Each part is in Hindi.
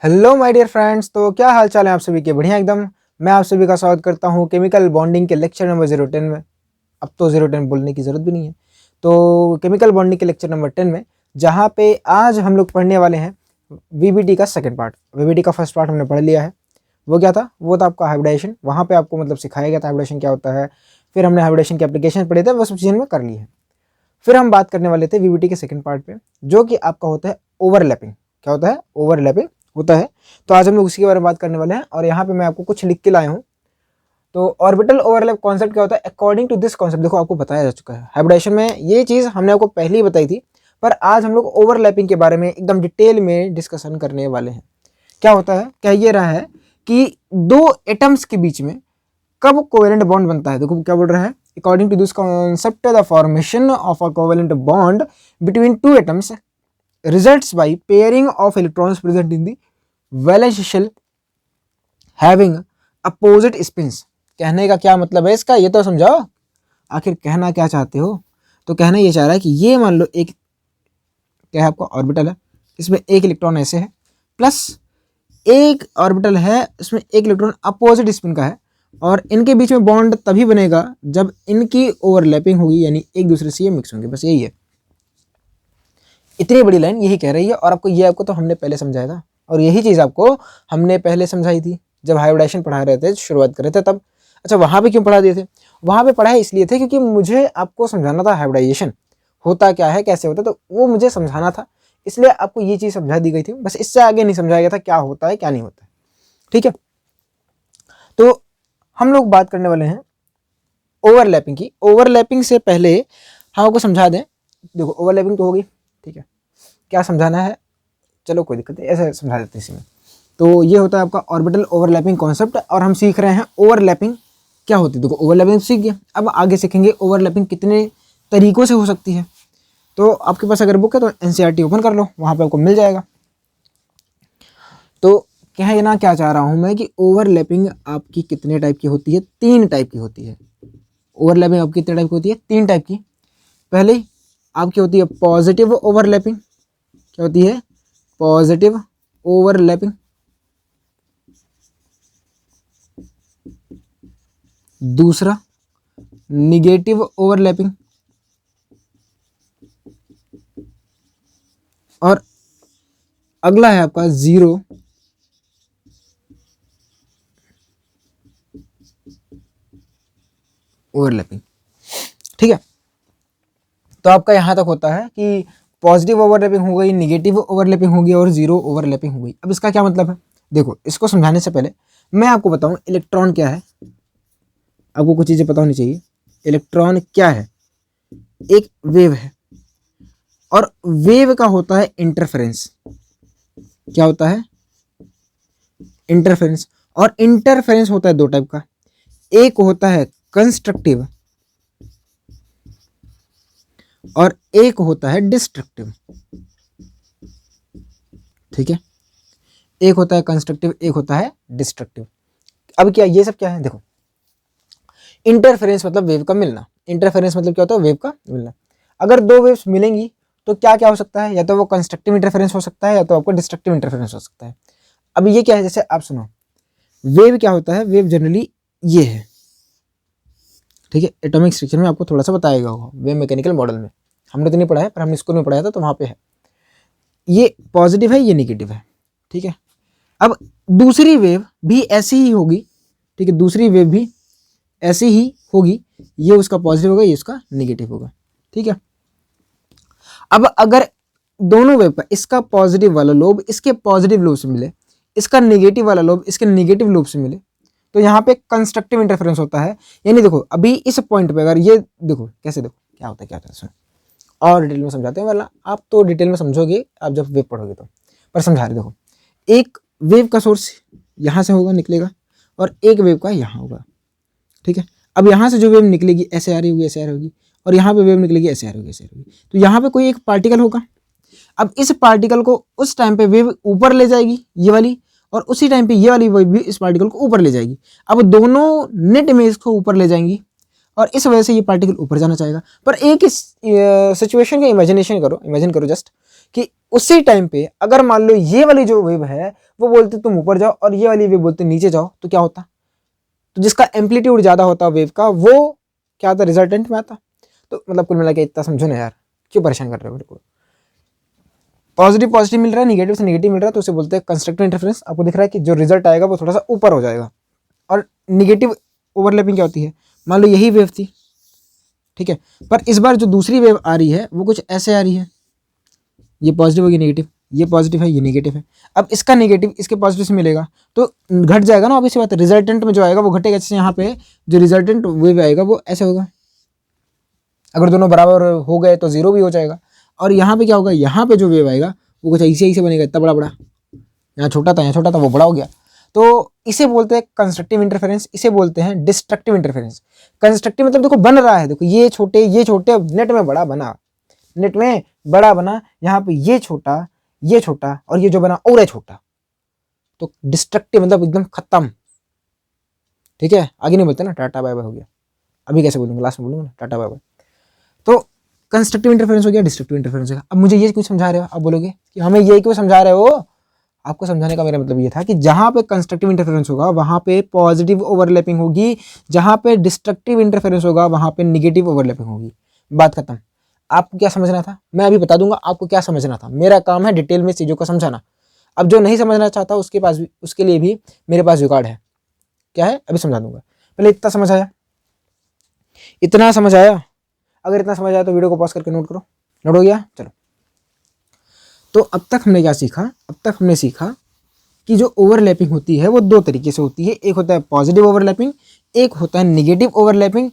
Hello my dear friends. तो क्या हाल चाल है आप सभी के? बढ़िया एकदम। मैं आप सभी का स्वागत करता हूं केमिकल बॉन्डिंग के लेक्चर नंबर 010 में। अब तो 010 बोलने की ज़रूरत भी नहीं है। तो केमिकल बॉन्डिंग के लेक्चर नंबर 10 में, जहां पे आज हम लोग पढ़ने वाले हैं वीबीटी का सेकंड पार्ट। वीबीटी का फर्स्ट पार्ट हमने पढ़ लिया है। वो क्या था? वो था आपका हाइब्रिडाइजेशन। वहाँ पे आपको मतलब सिखाया गया था हाइब्रिडाइजेशन क्या होता है। फिर हमने हाइब्रिडाइजेशन के एप्लीकेशन पढ़े थे, वो सब चीज़ें हमने कर ली है। फिर हम बात करने वाले थे वीबीटी के सेकंड पार्ट पे, जो कि आपका होता है ओवरलैपिंग। क्या होता है? ओवरलैपिंग होता है। तो आज हम लोग उसी के बारे में बात करने वाले हैं। और यहाँ पे मैं आपको कुछ लिख के लाया हूँ। तो ऑर्बिटल ओवरलैप कॉन्सेप्ट क्या होता है? अकॉर्डिंग टू दिस कॉन्सेप्ट देखो आपको बताया जा चुका है हाइब्रिडाइजेशन में। ये चीज़ हमने आपको पहले ही बताई थी, पर आज हम लोग ओवरलैपिंग के बारे में एकदम डिटेल में डिस्कशन करने वाले हैं। क्या होता है? क्या ये रहा है कि दो एटम्स के बीच में कब कोवेलेंट बॉन्ड बनता है। देखो क्या बोल रहा है, according to this concept the formation of a covalent bond between two atoms results by pairing of electrons present in the valence shell having opposite spins। कहने का क्या मतलब है इसका, ये तो समझाओ। आखिर कहना क्या चाहते हो? तो कहना ये चाह रहा है कि ये मान लो एक क्या है आपका ऑर्बिटल है, इसमें एक इलेक्ट्रॉन ऐसे है, प्लस एक ऑर्बिटल है इसमें एक इलेक्ट्रॉन अपोजिट स्पिन का है, और इनके बीच में बॉन्ड तभी बनेगा जब इनकी ओवरलैपिंग होगी, यानी एक दूसरे से ये मिक्स होंगे। बस यही है, इतनी बड़ी लाइन यही कह रही है। और आपको तो हमने पहले समझाया था, और यही चीज़ आपको हमने पहले समझाई थी जब हाइब्रिडाइजेशन पढ़ा रहे थे, शुरुआत कर रहे थे तब। अच्छा, वहाँ पे क्यों पढ़ा दिए थे? वहाँ पे पढ़ाया इसलिए थे क्योंकि मुझे आपको समझाना था हाइब्रिडाइजेशन होता क्या है, कैसे होता है, तो वो मुझे समझाना था, इसलिए आपको ये चीज़ समझा दी गई थी। बस इससे आगे नहीं समझाया गया था क्या होता है क्या नहीं होता है। ठीक है, तो हम लोग बात करने वाले हैं ओवरलैपिंग की। ओवरलैपिंग से पहले हम आपको समझा दें। देखो ओवरलैपिंग तो होगी, ठीक है, क्या समझाना है, चलो कोई दिक्कत नहीं, ऐसे समझा देते हैं इसी में। तो ये होता है आपका ऑर्बिटल ओवरलैपिंग कॉन्सेप्ट, और हम सीख रहे हैं ओवरलैपिंग क्या होती है। देखो ओवरलैपिंग सीख गया, अब आगे सीखेंगे ओवरलैपिंग कितने तरीकों से हो सकती है। तो आपके पास अगर बुक है तो एनसीईआरटी ओपन कर लो, वहाँ पे आपको मिल जाएगा। तो कहना क्या चाह रहा हूँ मैं कि ओवरलैपिंग आपकी कितने टाइप की होती है? 3 टाइप की होती है। ओवरलैपिंग आपकी कितने टाइप की होती है? 3 टाइप की। पहले आपकी होती है पॉजिटिव ओवरलैपिंग। क्या होती है? Positive overlapping. दूसरा निगेटिव ओवरलैपिंग, और अगला है आपका जीरो ओवरलैपिंग। ठीक है, तो आपका यहां तक होता है कि पॉजिटिव ओवरलैपिंग हो गई, निगेटिव ओवरलैपिंग हो गई, और जीरो ओवरलैपिंग हो गई। अब इसका क्या मतलब है? देखो, इसको समझाने से पहले मैं आपको बताऊं इलेक्ट्रॉन क्या है। आपको कुछ चीजें पता होनी चाहिए। इलेक्ट्रॉन क्या है? एक वेव है, और वेव का होता है इंटरफेरेंस। क्या होता है? इंटरफेरेंस। और इंटरफेरेंस होता है 2 टाइप का, एक होता है कंस्ट्रक्टिव और एक होता है डिस्ट्रक्टिव। ठीक है, एक होता है कंस्ट्रक्टिव, एक होता है डिस्ट्रक्टिव। अब क्या ये सब क्या है? देखो, इंटरफेरेंस मतलब वेव का मिलना। इंटरफेरेंस मतलब क्या होता है? वेव का मिलना। अगर 2 वेव्स मिलेंगी तो क्या क्या हो सकता है? या तो वो कंस्ट्रक्टिव इंटरफेरेंस हो सकता है, या तो आपको डिस्ट्रक्टिव इंटरफेरेंस हो सकता है। अब ये क्या है? जैसे आप सुनो, वेव क्या होता है? वेव जनरली ये है, ठीक है। एटॉमिक स्ट्रक्चर में आपको थोड़ा सा बताएगा होगा, वेव मैकेनिकल मॉडल में। हमने तो नहीं पढ़ा है, पर हमने स्कूल में पढ़ाया था, तो वहाँ पे है। ये पॉजिटिव है, ये निगेटिव है, ठीक है। अब दूसरी वेव भी ऐसी ही होगी, ठीक है, दूसरी वेव भी ऐसी ही होगी। ये उसका पॉजिटिव होगा, ये उसका निगेटिव होगा, ठीक है। अब अगर दोनों वेव का, इसका पॉजिटिव वाला लोब इसके पॉजिटिव लोब से मिले, इसका निगेटिव वाला लोब इसके निगेटिव लोब से मिले, तो यहाँ पे कंस्ट्रक्टिव इंटरफेरेंस होता है। यानी देखो, अभी इस पॉइंट पे अगर ये देखो, कैसे देखो क्या होता है, क्या होता है, सुनो और डिटेल में समझाते हैं, वरना आप तो डिटेल में समझोगे आप जब वेव पढ़ोगे तो, पर समझा रहे। देखो, एक वेव का सोर्स यहाँ से होगा, निकलेगा, और एक वेव का यहाँ होगा, ठीक है। अब यहाँ से जो वेव निकलेगी ऐसे आ रही होगी, ऐसे आ रही होगी, और यहाँ पे वेव निकलेगी ऐसे आ रही होगी, ऐसे आ रही होगी। तो यहाँ पे कोई एक पार्टिकल होगा। अब इस पार्टिकल को उस टाइम पे वेव ऊपर ले जाएगी, ये वाली, और उसी टाइम पे ये वाली वेव भी इस पार्टिकल को ऊपर ले जाएगी। अब दोनों नेट में इसको ऊपर ले जाएंगी, और इस वजह से ये पार्टिकल ऊपर जाना चाहेगा। पर एक इस सिचुएशन का इमेजिन करो जस्ट, कि उसी टाइम पे अगर मान लो ये वाली जो वेव है वो बोलते तुम ऊपर जाओ और ये वाली वेव बोलते नीचे जाओ, तो क्या होता? तो जिसका एम्पलीट्यूड ज़्यादा होता वेव का वो क्या आता? रिजल्टेंट में आता। तो मतलब कुल मिला के इतना समझो ना यार, क्यों परेशान कर रहे हो मेरे को? पॉजिटिव पॉजिटिव मिल रहा है, निगेटिव से निगेटिव मिल रहा है, तो उसे बोलते हैं कंस्ट्रक्टिव इंटरफेरेंस। आपको दिख रहा है कि जो रिजल्ट आएगा वो थोड़ा सा ऊपर हो जाएगा। और निगेटिव ओवरलैपिंग क्या होती है? मान लो यही वेव थी, ठीक है, पर इस बार जो दूसरी वेव आ रही है वो कुछ ऐसे आ रही है, ये पॉजिटिव होगी, नेगेटिव, ये पॉजिटिव है, ये नेगेटिव है। अब इसका नेगेटिव इसके पॉजिटिव से मिलेगा तो घट जाएगा ना, ऑब्वियसली बात है। रिजल्टेंट में जो आएगा वो घटेगा। जैसे यहाँ पे जो रिजल्टेंट वेव आएगा वो ऐसे होगा, अगर दोनों बराबर हो गए तो जीरो भी हो जाएगा। और यहाँ पे क्या होगा? यहाँ पे जो वेव आएगा वो कुछ ऐसे ऐसे बनेगा, इतना बड़ा बड़ा, यहाँ छोटा था, यहाँ छोटा था, वो बड़ा हो गया। तो इसे बोलते हैं कंस्ट्रक्टिव इंटरफेरेंस, इसे बोलते हैं डिस्ट्रक्टिव इंटरफेरेंस। कंस्ट्रक्टिव मतलब देखो बन रहा है, देखो ये छोटे नेट में बड़ा बना, नेट में बड़ा बना, यहाँ पे ये छोटा और ये जो बना और है छोटा। तो डिस्ट्रक्टिव मतलब एकदम खत्म, ठीक है। आगे नहीं बोलते ना, टाटा बाय बाय हो गया। अभी कैसे बोलूँगा? लास्ट में बोलूँगा ना, टाटा बाय बाय। तो कंस्ट्रक्टिव इंटरफेरेंस हो गया, डिस्ट्रक्टिव इंटरफेरेंस हो गया। अब मुझे ये क्यों समझा रहे हो? आप बोलोगे कि हमें ये क्यों समझा रहे हो? आपको समझाने का मेरा मतलब ये था कि जहां पे कंस्ट्रक्टिव इंटरफेरेंस होगा वहां पे पॉजिटिव ओवरलैपिंग होगी, जहां पे डिस्ट्रक्टिव इंटरफेरेंस होगा वहां पे निगेटिव ओवरलैपिंग होगी। बात खत्म। आपको क्या समझना था मैं अभी बता दूंगा आपको क्या समझना था। मेरा काम है डिटेल में चीज़ों को समझाना। अब जो नहीं समझना चाहता उसके पास भी, उसके लिए भी मेरे पास जुगाड़ है। क्या है? अभी समझा दूंगा। पहले इतना समझ आया? इतना समझ आया? अगर इतना समझ आया तो वीडियो को पॉज करके नोट करो। नोट हो गया? चलो। तो अब तक हमने क्या सीखा? अब तक हमने सीखा कि जो ओवरलैपिंग होती है वो दो तरीके से होती है। एक होता है पॉजिटिव ओवरलैपिंग, एक होता है निगेटिव ओवरलैपिंग।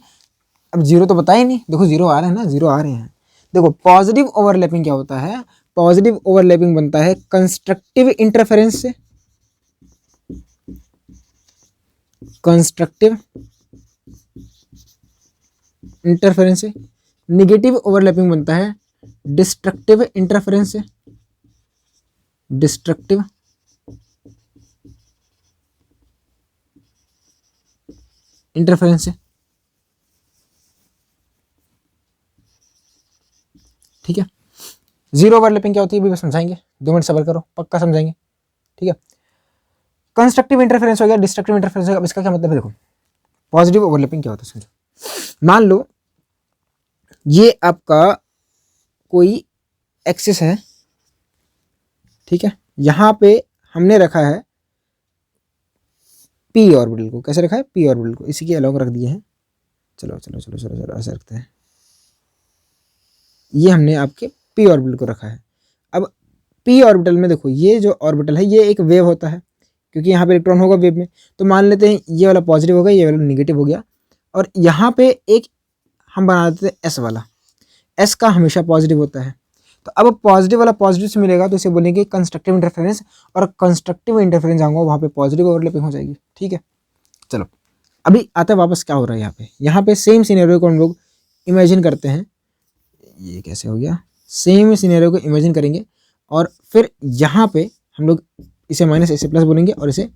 अब जीरो तो बताया नहीं, देखो जीरो आ रहे हैं ना, जीरो आ रहे हैं। देखो पॉजिटिव ओवरलैपिंग क्या होता है? पॉजिटिव ओवरलैपिंग बनता है कंस्ट्रक्टिव इंटरफेरेंस से, कंस्ट्रक्टिव इंटरफेरेंस से। निगेटिव ओवरलैपिंग बनता है डिस्ट्रक्टिव इंटरफेरेंस से, डिस्ट्रक्टिव इंटरफेरेंस से, ठीक है। जीरो ओवरलैपिंग क्या होती है भी समझाएंगे, 2 मिनट सब्र करो, पक्का समझाएंगे, ठीक है। कंस्ट्रक्टिव इंटरफेरेंस हो गया, डिस्ट्रक्टिव इंटरफेरेंस हो गया। अब इसका क्या मतलब है? देखो पॉजिटिव ओवरलैपिंग क्या होता है समझो। मान लो ये आपका कोई एक्सिस है, ठीक है, यहां पे हमने रखा है पी ऑर्बिटल को। कैसे रखा है? पी ऑर्बिटल को इसी के अलॉन्ग रख दिए हैं। चलो चलो चलो चलो चलो ऐसे रखते हैं। ये हमने आपके पी ऑर्बिटल को रखा है। अब पी ऑर्बिटल में देखो ये जो ऑर्बिटल है ये एक वेव होता है, क्योंकि यहाँ पे इलेक्ट्रॉन होगा वेव में। तो मान लेते हैं ये वाला पॉजिटिव हो गया, ये वाला निगेटिव हो गया, और यहाँ पे एक हम बना देते हैं एस वाला। एस का हमेशा पॉजिटिव होता है। तो अब पॉजिटिव वाला पॉजिटिव से मिलेगा तो इसे बोलेंगे कंस्ट्रक्टिव इंटरफेरेंस, और कंस्ट्रक्टिव इंटरफेरेंस आऊँगा वहाँ पे पॉजिटिव ओवरलैपिंग हो जाएगी, ठीक है। चलो अभी आते हैं वापस क्या हो रहा है यहाँ पे सेम सिनेरियो को हम लोग इमेजिन करते हैं। ये कैसे हो गया? सेम सिनेरियो को इमेजिन करेंगे और फिर यहाँ पे हम लोग इसे माइनस, इसे प्लस बोलेंगे और इसे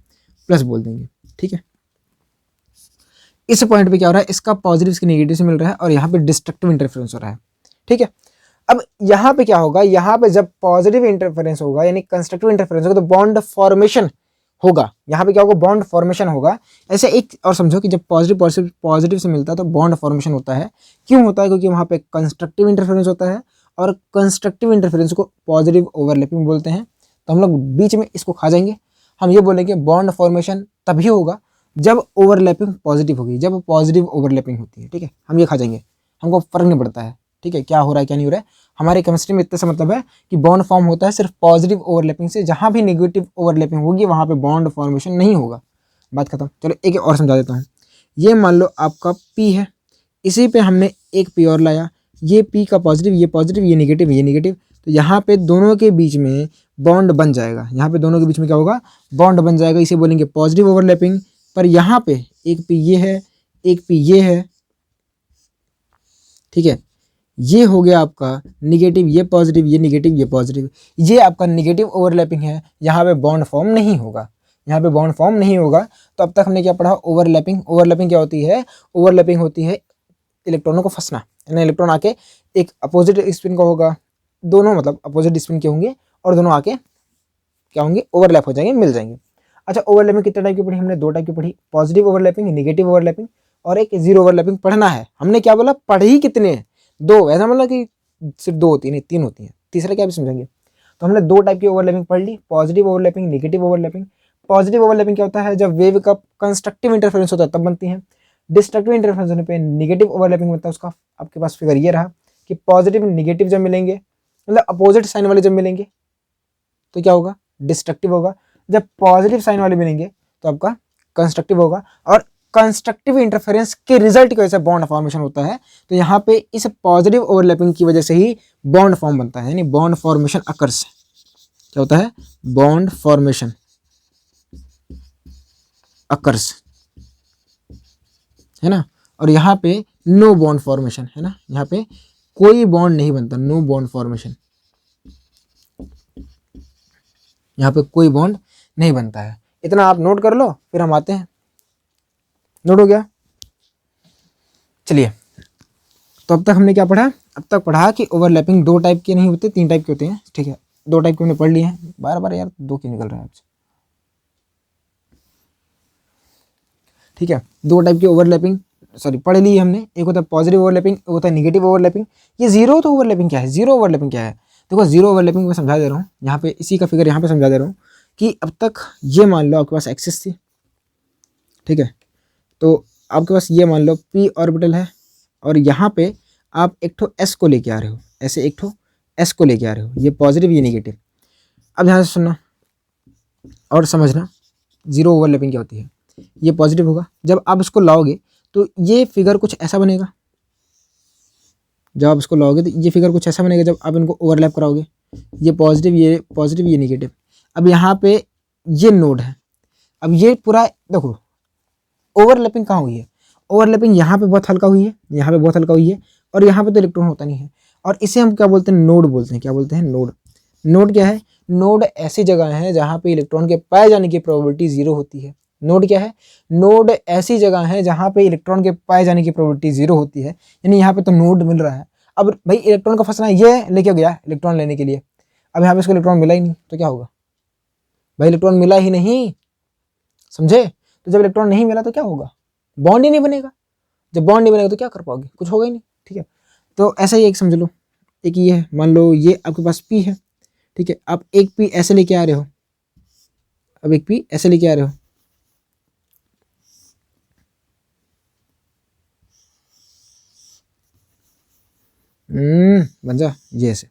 प्लस बोल देंगे, ठीक है। इस पॉइंट पे क्या हो रहा है? इसका पॉजिटिव इसके नेगेटिव से मिल रहा है और यहाँ पे डिस्ट्रक्टिव इंटरफेरेंस हो रहा है, ठीक है। अब यहाँ पे क्या होगा? यहाँ पे जब पॉजिटिव इंटरफेरेंस होगा यानी कंस्ट्रक्टिव इंटरफेरेंस होगा तो बॉन्ड फॉर्मेशन होगा। यहाँ पे क्या होगा? बॉन्ड फॉर्मेशन होगा। ऐसे एक और समझो कि जब पॉजिटिव से मिलता है तो बॉन्ड फॉर्मेशन होता है। क्यों होता है? क्योंकि वहाँ पे कंस्ट्रक्टिव इंटरफेरेंस होता है और कंस्ट्रक्टिव इंटरफेरेंस को पॉजिटिव ओवरलैपिंग बोलते हैं। तो हम लोग बीच में इसको खा जाएंगे। हम ये बोलेंगे बॉन्ड फॉर्मेशन तभी होगा जब ओवरलैपिंग पॉजिटिव होगी, जब पॉजिटिव ओवरलैपिंग होती है, ठीक है। हम ये खा जाएंगे, हमको फर्क नहीं पड़ता है, ठीक है, क्या हो रहा है क्या नहीं हो रहा है। हमारे केमिस्ट्री में इतना सा मतलब है कि बॉन्ड फॉर्म होता है सिर्फ पॉजिटिव ओवरलैपिंग से। जहाँ भी नेगेटिव ओवरलैपिंग होगी वहाँ पे बॉन्ड फॉर्मेशन नहीं होगा। बात खत्म। चलो एक और समझा देता हूँ। ये मान लो आपका P है, इसी पे हमने एक P और लाया, ये P का पॉजिटिव, ये नेगेटिव, ये नेगेटिव। तो यहाँ पे दोनों के बीच में बॉन्ड बन जाएगा। यहाँ पे दोनों के बीच में क्या होगा? बॉन्ड बन जाएगा। इसे बोलेंगे पॉजिटिव ओवरलैपिंग। पर यहाँ पे एक P ये है, एक P ये है, ठीक है। ये हो गया आपका निगेटिव, ये पॉजिटिव, ये निगेटिव, ये पॉजिटिव। ये आपका निगेटिव ओवरलैपिंग है। यहाँ पे बॉन्ड फॉर्म नहीं होगा, यहाँ पे बॉन्ड फॉर्म नहीं होगा। तो अब तक हमने क्या पढ़ा? ओवरलैपिंग। ओवरलैपिंग क्या होती है? ओवरलैपिंग होती है इलेक्ट्रॉनों को फंसना, यानी इलेक्ट्रॉन आके एक अपोजिट स्पिन का होगा, दोनों मतलब अपोजिट स्पिन के होंगे और दोनों आके क्या होंगे, ओवरलैप हो जाएंगे, मिल जाएंगे। अच्छा, ओवरलैपिंग कितने टाइप की पढ़ी हमने, 2 टाइप की पढ़ी, पॉजिटिव ओवरलैपिंग, नेगेटिव ओवरलैपिंग, और एक जीरो ओवरलैपिंग पढ़ना है। हमने क्या बोला, पढ़ी कितने हैं, 2, ऐसा मतलब कि सिर्फ 2 होती है, 3 होती है, तीसरा क्या भी समझेंगे। तो हमने 2 टाइप की ओवरलैपिंग पढ़ ली, positive overlapping, negative overlapping. Positive overlapping क्या होता है, जब वेव का कंस्ट्रक्टिव इंटरफेरेंस होता है तब बनती है। डिस्ट्रक्टिव इंटरफेरेंस होने पे नेगेटिव ओवरलैपिंग बनता है। उसका आपके पास फिगर ये रहा कि पॉजिटिव नेगेटिव जब मिलेंगे, मतलब अपोजिट साइन वाले जब मिलेंगे तो क्या होगा, डिस्ट्रक्टिव होगा। जब पॉजिटिव साइन वाले मिलेंगे तो आपका कंस्ट्रक्टिव होगा। और कंस्ट्रक्टिव इंटरफेरेंस के रिजल्ट की वजह से बॉन्ड फॉर्मेशन होता है। तो यहाँ पे इस पॉजिटिव ओवरलैपिंग की वजह से ही बॉन्ड फॉर्म बनता है, यानी बॉन्ड फॉर्मेशन अकर्स। क्या होता है, बॉन्ड फॉर्मेशन अकर्स, है ना। और यहाँ पे नो बॉन्ड फॉर्मेशन, है ना, यहाँ पे कोई बॉन्ड नहीं बनता, नो बॉन्ड फॉर्मेशन, यहाँ पे कोई बॉन्ड नहीं बनता है। इतना आप नोट कर लो, फिर हम आते हैं। नोट हो गया, चलिए। तो अब तक हमने क्या पढ़ा, अब तक पढ़ा कि ओवरलैपिंग 2 टाइप के नहीं होते, 3 टाइप के होते हैं, ठीक है। 2 टाइप के हमने पढ़ लिए हैं, बार बार यार 2 क्यों निकल रहा है आपसे, ठीक है। 2 टाइप की ओवरलैपिंग सॉरी पढ़ ली हमने, एक होता है पॉजिटिव ओवरलैपिंग, एक होता है नेगेटिव ओवरलैपिंग। ये जीरो तो ओवरलैपिंग क्या है, जीरो ओवरलैपिंग क्या है, देखो जीरो ओवरलैपिंग मैं समझा दे रहा हूँ यहाँ पे, इसी का फिगर यहाँ पे समझा दे रहा हूँ कि अब तक ये मान लो आपके पास एक्सिस थी, ठीक है। तो आपके पास ये मान लो पी ऑर्बिटल है, और यहाँ पे आप एक ठो एस को लेके आ रहे हो, ऐसे एक ठो एस को लेके आ रहे हो, ये पॉजिटिव ये नेगेटिव। अब ध्यान से सुनना और समझना जीरो ओवरलैपिंग क्या होती है। ये पॉजिटिव होगा, जब आप इसको लाओगे तो ये फिगर कुछ ऐसा बनेगा, जब आप इसको लाओगे तो ये फिगर कुछ ऐसा बनेगा जब आप इनको ओवरलैप कराओगे, ये पॉजिटिव ये नेगेटिव। अब यहाँ पे ये नोड है, अब ये पूरा देखो ओवरलैपिंग कहाँ हुई है, ओवरलैपिंग यहाँ पे बहुत हल्का हुई है, यहाँ पे बहुत हल्का हुई है, और यहाँ पे तो इलेक्ट्रॉन होता नहीं है, और इसे हम क्या बोलते हैं, नोड बोलते हैं। क्या बोलते हैं, नोड। नोड क्या है, नोड ऐसी जगह है जहाँ पे इलेक्ट्रॉन के पाए जाने की प्रोबेबिलिटी 0 होती है। नोड क्या है, नोड ऐसी जगह है जहाँ पे इलेक्ट्रॉन के पाए जाने की प्रोबेबिलिटी 0 होती है, यानी यहाँ पे तो नोड मिल रहा है। अब भाई इलेक्ट्रॉन का फंसना ये लेके गया इलेक्ट्रॉन लेने के लिए, अब यहाँ पे इसको इलेक्ट्रॉन मिला ही नहीं तो क्या होगा, भाई इलेक्ट्रॉन मिला ही नहीं, समझे। तो जब इलेक्ट्रॉन नहीं मिला तो क्या होगा, बॉन्ड ही नहीं बनेगा, जब बॉन्ड नहीं बनेगा तो क्या कर पाओगे, कुछ होगा ही नहीं, ठीक है। तो ऐसा ही एक समझ लो, एक ये है, मान लो ये आपके पास पी है, ठीक है। आप एक पी ऐसे लेके आ रहे हो, अब एक पी ऐसे लेके आ रहे हो, बन जा, ये ऐसे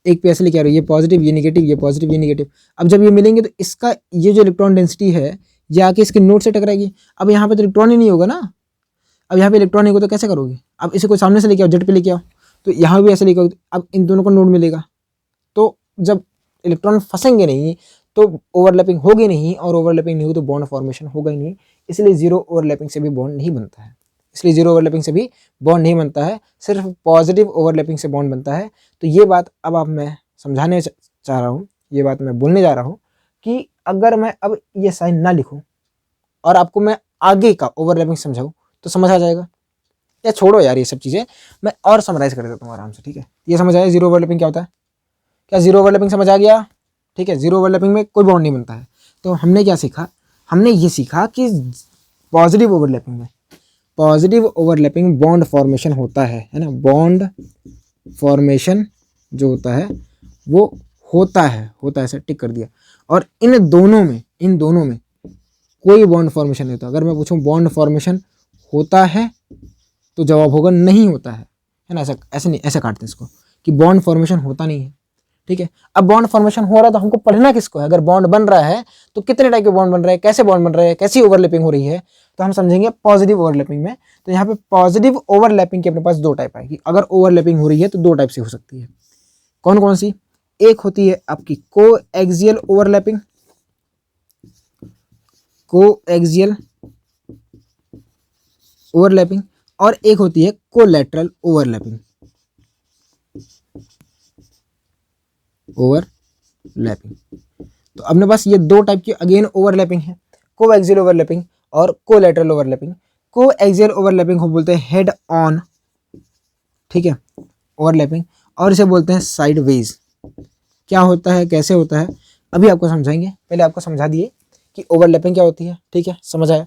एक पी ऐसे लेके आ रहे हो, ये पॉजिटिव ये नेगेटिव, ये पॉजिटिव ये नेगेटिव। अब जब ये मिलेंगे तो इसका ये जो इलेक्ट्रॉन डेंसिटी है ये आके इसके नोड से टकराएगी। अब यहाँ पे तो इलेक्ट्रॉन ही नहीं होगा ना, अब यहाँ पे इलेक्ट्रॉन नहीं होगा तो कैसे करोगे, अब इसे कोई सामने से लेके आओ, जेड पे लेके आओ, तो यहाँ भी ऐसे लेके आओ, अब इन दोनों को नोड मिलेगा। तो जब इलेक्ट्रॉन फंसेंगे नहीं तो ओवरलैपिंग होगी नहीं, और ओवरलैपिंग नहीं होगी तो बॉन्ड फॉर्मेशन होगा ही नहीं, इसलिए जीरो ओवरलैपिंग से भी बॉन्ड नहीं बनता है, इसलिए जीरो ओवरलैपिंग से भी बॉन्ड नहीं बनता है, सिर्फ पॉजिटिव ओवरलैपिंग से बॉन्ड बनता है। तो ये बात अब आप मैं समझाने चाह रहा हूँ, ये बात मैं बोलने जा रहा हूँ कि अगर मैं अब ये साइन ना लिखूँ और आपको मैं आगे का ओवरलैपिंग समझाऊँ तो समझ आ जाएगा, या छोड़ो यार ये सब चीज़ें, मैं और समराइज कर देता हूँ आराम से, ठीक है। ये समझ आया जीरो ओवरलैपिंग क्या होता है, क्या जीरो ओवरलैपिंग समझ आ गया, ठीक है। जीरो ओवरलैपिंग में कोई बॉन्ड नहीं बनता है। तो हमने क्या सीखा, हमने ये सीखा कि पॉजिटिव ओवरलैपिंग बॉन्ड फॉर्मेशन होता है ना, बॉन्ड फॉर्मेशन जो होता है वो होता है ऐसा टिक कर दिया। और इन दोनों में कोई बॉन्ड फॉर्मेशन नहीं होता। अगर मैं पूछूं बॉन्ड फॉर्मेशन होता है तो जवाब होगा नहीं होता है ना, ऐसे नहीं, ऐसे काटते हैं इसको कि बॉन्ड फॉर्मेशन होता नहीं है, ठीक है। अब बॉन्ड फॉर्मेशन हो रहा है तो हमको पढ़ना किसको है, अगर बॉन्ड बन रहा है तो कितने टाइप के बॉन्ड बन रहे हैं, कैसे बॉन्ड बन रहे हैं, कैसी ओवरलैपिंग हो रही है, तो हम समझेंगे पॉजिटिव ओवरलैपिंग में। तो यहाँ पे पॉजिटिव ओवरलैपिंग के अपने पास 2 टाइप आएगी, अगर ओवरलैपिंग हो रही है तो 2 टाइप से हो सकती है। कौन कौन सी, एक होती है आपकी कोएक्सियल ओवरलैपिंग, और एक होती है कोलैटरल ओवरलैपिंग। तो अपने पास ये 2 टाइप की अगेन ओवरलैपिंग है, कोएक्सियल ओवरलैपिंग और कोलैटरल ओवरलैपिंग। कोएक्सियल ओवरलैपिंग को बोलते हैं हेड ऑन, ठीक है, ओवरलैपिंग, और इसे बोलते हैं साइडवेज। क्या होता है, कैसे होता है, अभी आपको समझाएंगे, पहले आपको समझा दिए कि ओवरलैपिंग क्या होती है, ठीक है, समझ आया।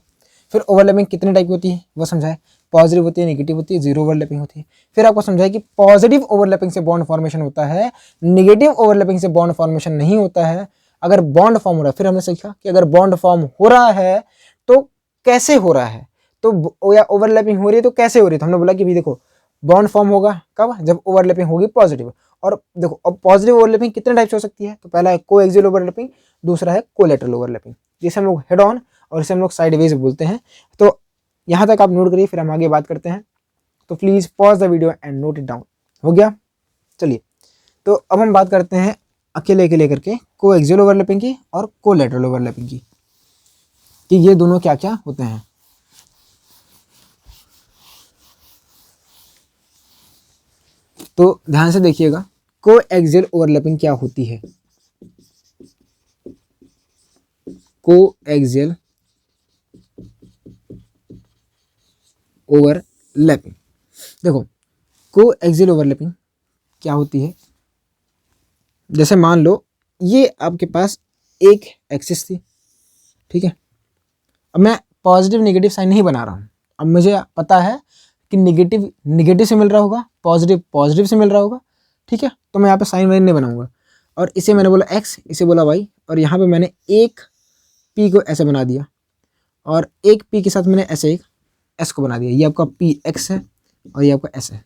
फिर ओवरलैपिंग कितने टाइप की होती है वो समझाए, पॉजिटिव होती है, नेगेटिव होती है, जीरो ओवरलैपिंग होती है। फिर आपको समझाया कि पॉजिटिव ओवरलैपिंग से बॉन्ड फॉर्मेशन होता है, नेगेटिव ओवरलैपिंग से बॉन्ड फॉर्मेशन नहीं होता है। अगर बॉन्ड फॉर्म हो रहा है, फिर हमने सीखा कि अगर बॉन्ड फॉर्म हो रहा है तो कैसे हो रहा है, तो या ओवरलैपिंग हो रही है तो कैसे हो रही है। तो हमने बोला कि भाई देखो बॉन्ड फॉर्म होगा कब, जब ओवरलैपिंग होगी पॉजिटिव। और देखो अब पॉजिटिव ओवरलैपिंग कितने टाइप से हो सकती है, तो पहला है कोएक्सियल ओवरलैपिंग, दूसरा है कोलैटरल ओवरलैपिंग, जिसे हम लोग हेड ऑन और इसे हम लोग साइडवेज बोलते हैं। तो यहाँ तक आप नोट करिए, फिर हम आगे बात करते हैं। तो please pause the video and note it down. हो गया, चलिए। तो अब हम बात करते हैं अकेले अकेले करके कोएक्सियल ओवरलैपिंग की और कोलैटरल ओवरलैपिंग की, कि ये दोनों क्या क्या होते हैं। तो ध्यान से देखिएगा, कोएक्सियल ओवरलैपिंग क्या होती है। कोएक्सियल ओवरलैपिंग, देखो कोएक्सियल ओवरलैपिंग क्या होती है। जैसे मान लो ये आपके पास एक एक्सिस थी, ठीक है। अब मैं पॉजिटिव नेगेटिव साइन नहीं बना रहा हूँ, अब मुझे पता है कि नेगेटिव नेगेटिव से मिल रहा होगा, पॉजिटिव पॉजिटिव से मिल रहा होगा, ठीक है। तो मैं यहाँ पे साइन वाइन नहीं बनाऊंगा। और इसे मैंने बोला एक्स, इसे बोला वाई, और यहाँ पे मैंने एक पी को ऐसे बना दिया और एक पी के साथ मैंने ऐसे एक एस को बना दिया। ये आपका पी एक्स है और ये आपका एस है,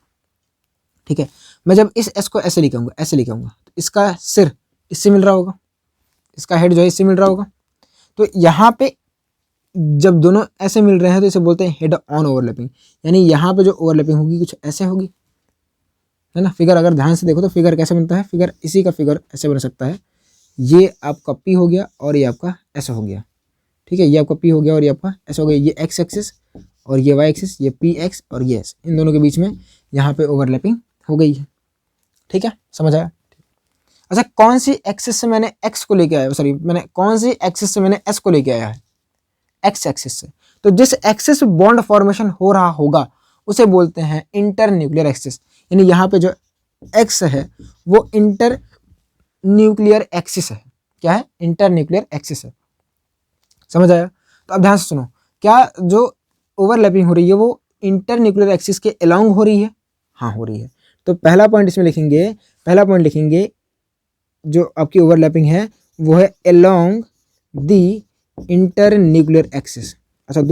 ठीक है। मैं जब इस एस को ऐसे लिखाऊंगा, ऐसे लिखाऊंगा, तो इसका सिर इससे मिल रहा होगा, इसका हेड जो है इससे मिल रहा होगा। तो यहाँ पे जब दोनों ऐसे मिल रहे हैं तो इसे बोलते हैं हेड ऑन ओवरलैपिंग, यानी यहाँ पे जो ओवरलैपिंग होगी कुछ ऐसे होगी, है ना। फिगर अगर ध्यान से देखो तो फिगर कैसे बनता है, फिगर इसी का फिगर ऐसे बन सकता है। ये आपका पी हो गया और ये आपका एस हो गया, ठीक है। ये आपका पी हो गया और ये आपका एस हो गया। ये एक्स एक्सिस और ये वाई एक्सिस, ये पी एक्स और ये एस, इन दोनों के बीच में यहाँ पे ओवरलैपिंग हो गई है, ठीक है, समझ आया। अच्छा, कौन सी एक्सिस से मैंने एक्स को लेके आया, सॉरी मैंने कौन सी एक्सिस से मैंने एस को लेके आया है, एक्स एक्सिस से। तो जिस एक्सिस पे बॉन्ड फॉर्मेशन हो रहा होगा उसे बोलते हैं इंटर न्यूक्लियर एक्सिस, यानी यहाँ पे जो एक्स है वो इंटर न्यूक्लियर एक्सिस है। क्या है, इंटर न्यूक्लियर एक्सिस है, समझ आया। तो अब ध्यान से सुनो, क्या जो ओवरलैपिंग हो रही है वो इंटर न्यूक्लियर एक्सिस के अलोंग हो रही है, हाँ हो रही है। तो पहला पॉइंट इसमें लिखेंगे, पहला पॉइंट लिखेंगे जो आपकी ओवरलैपिंग है वो है along the inter nuclear axis. अच्छा,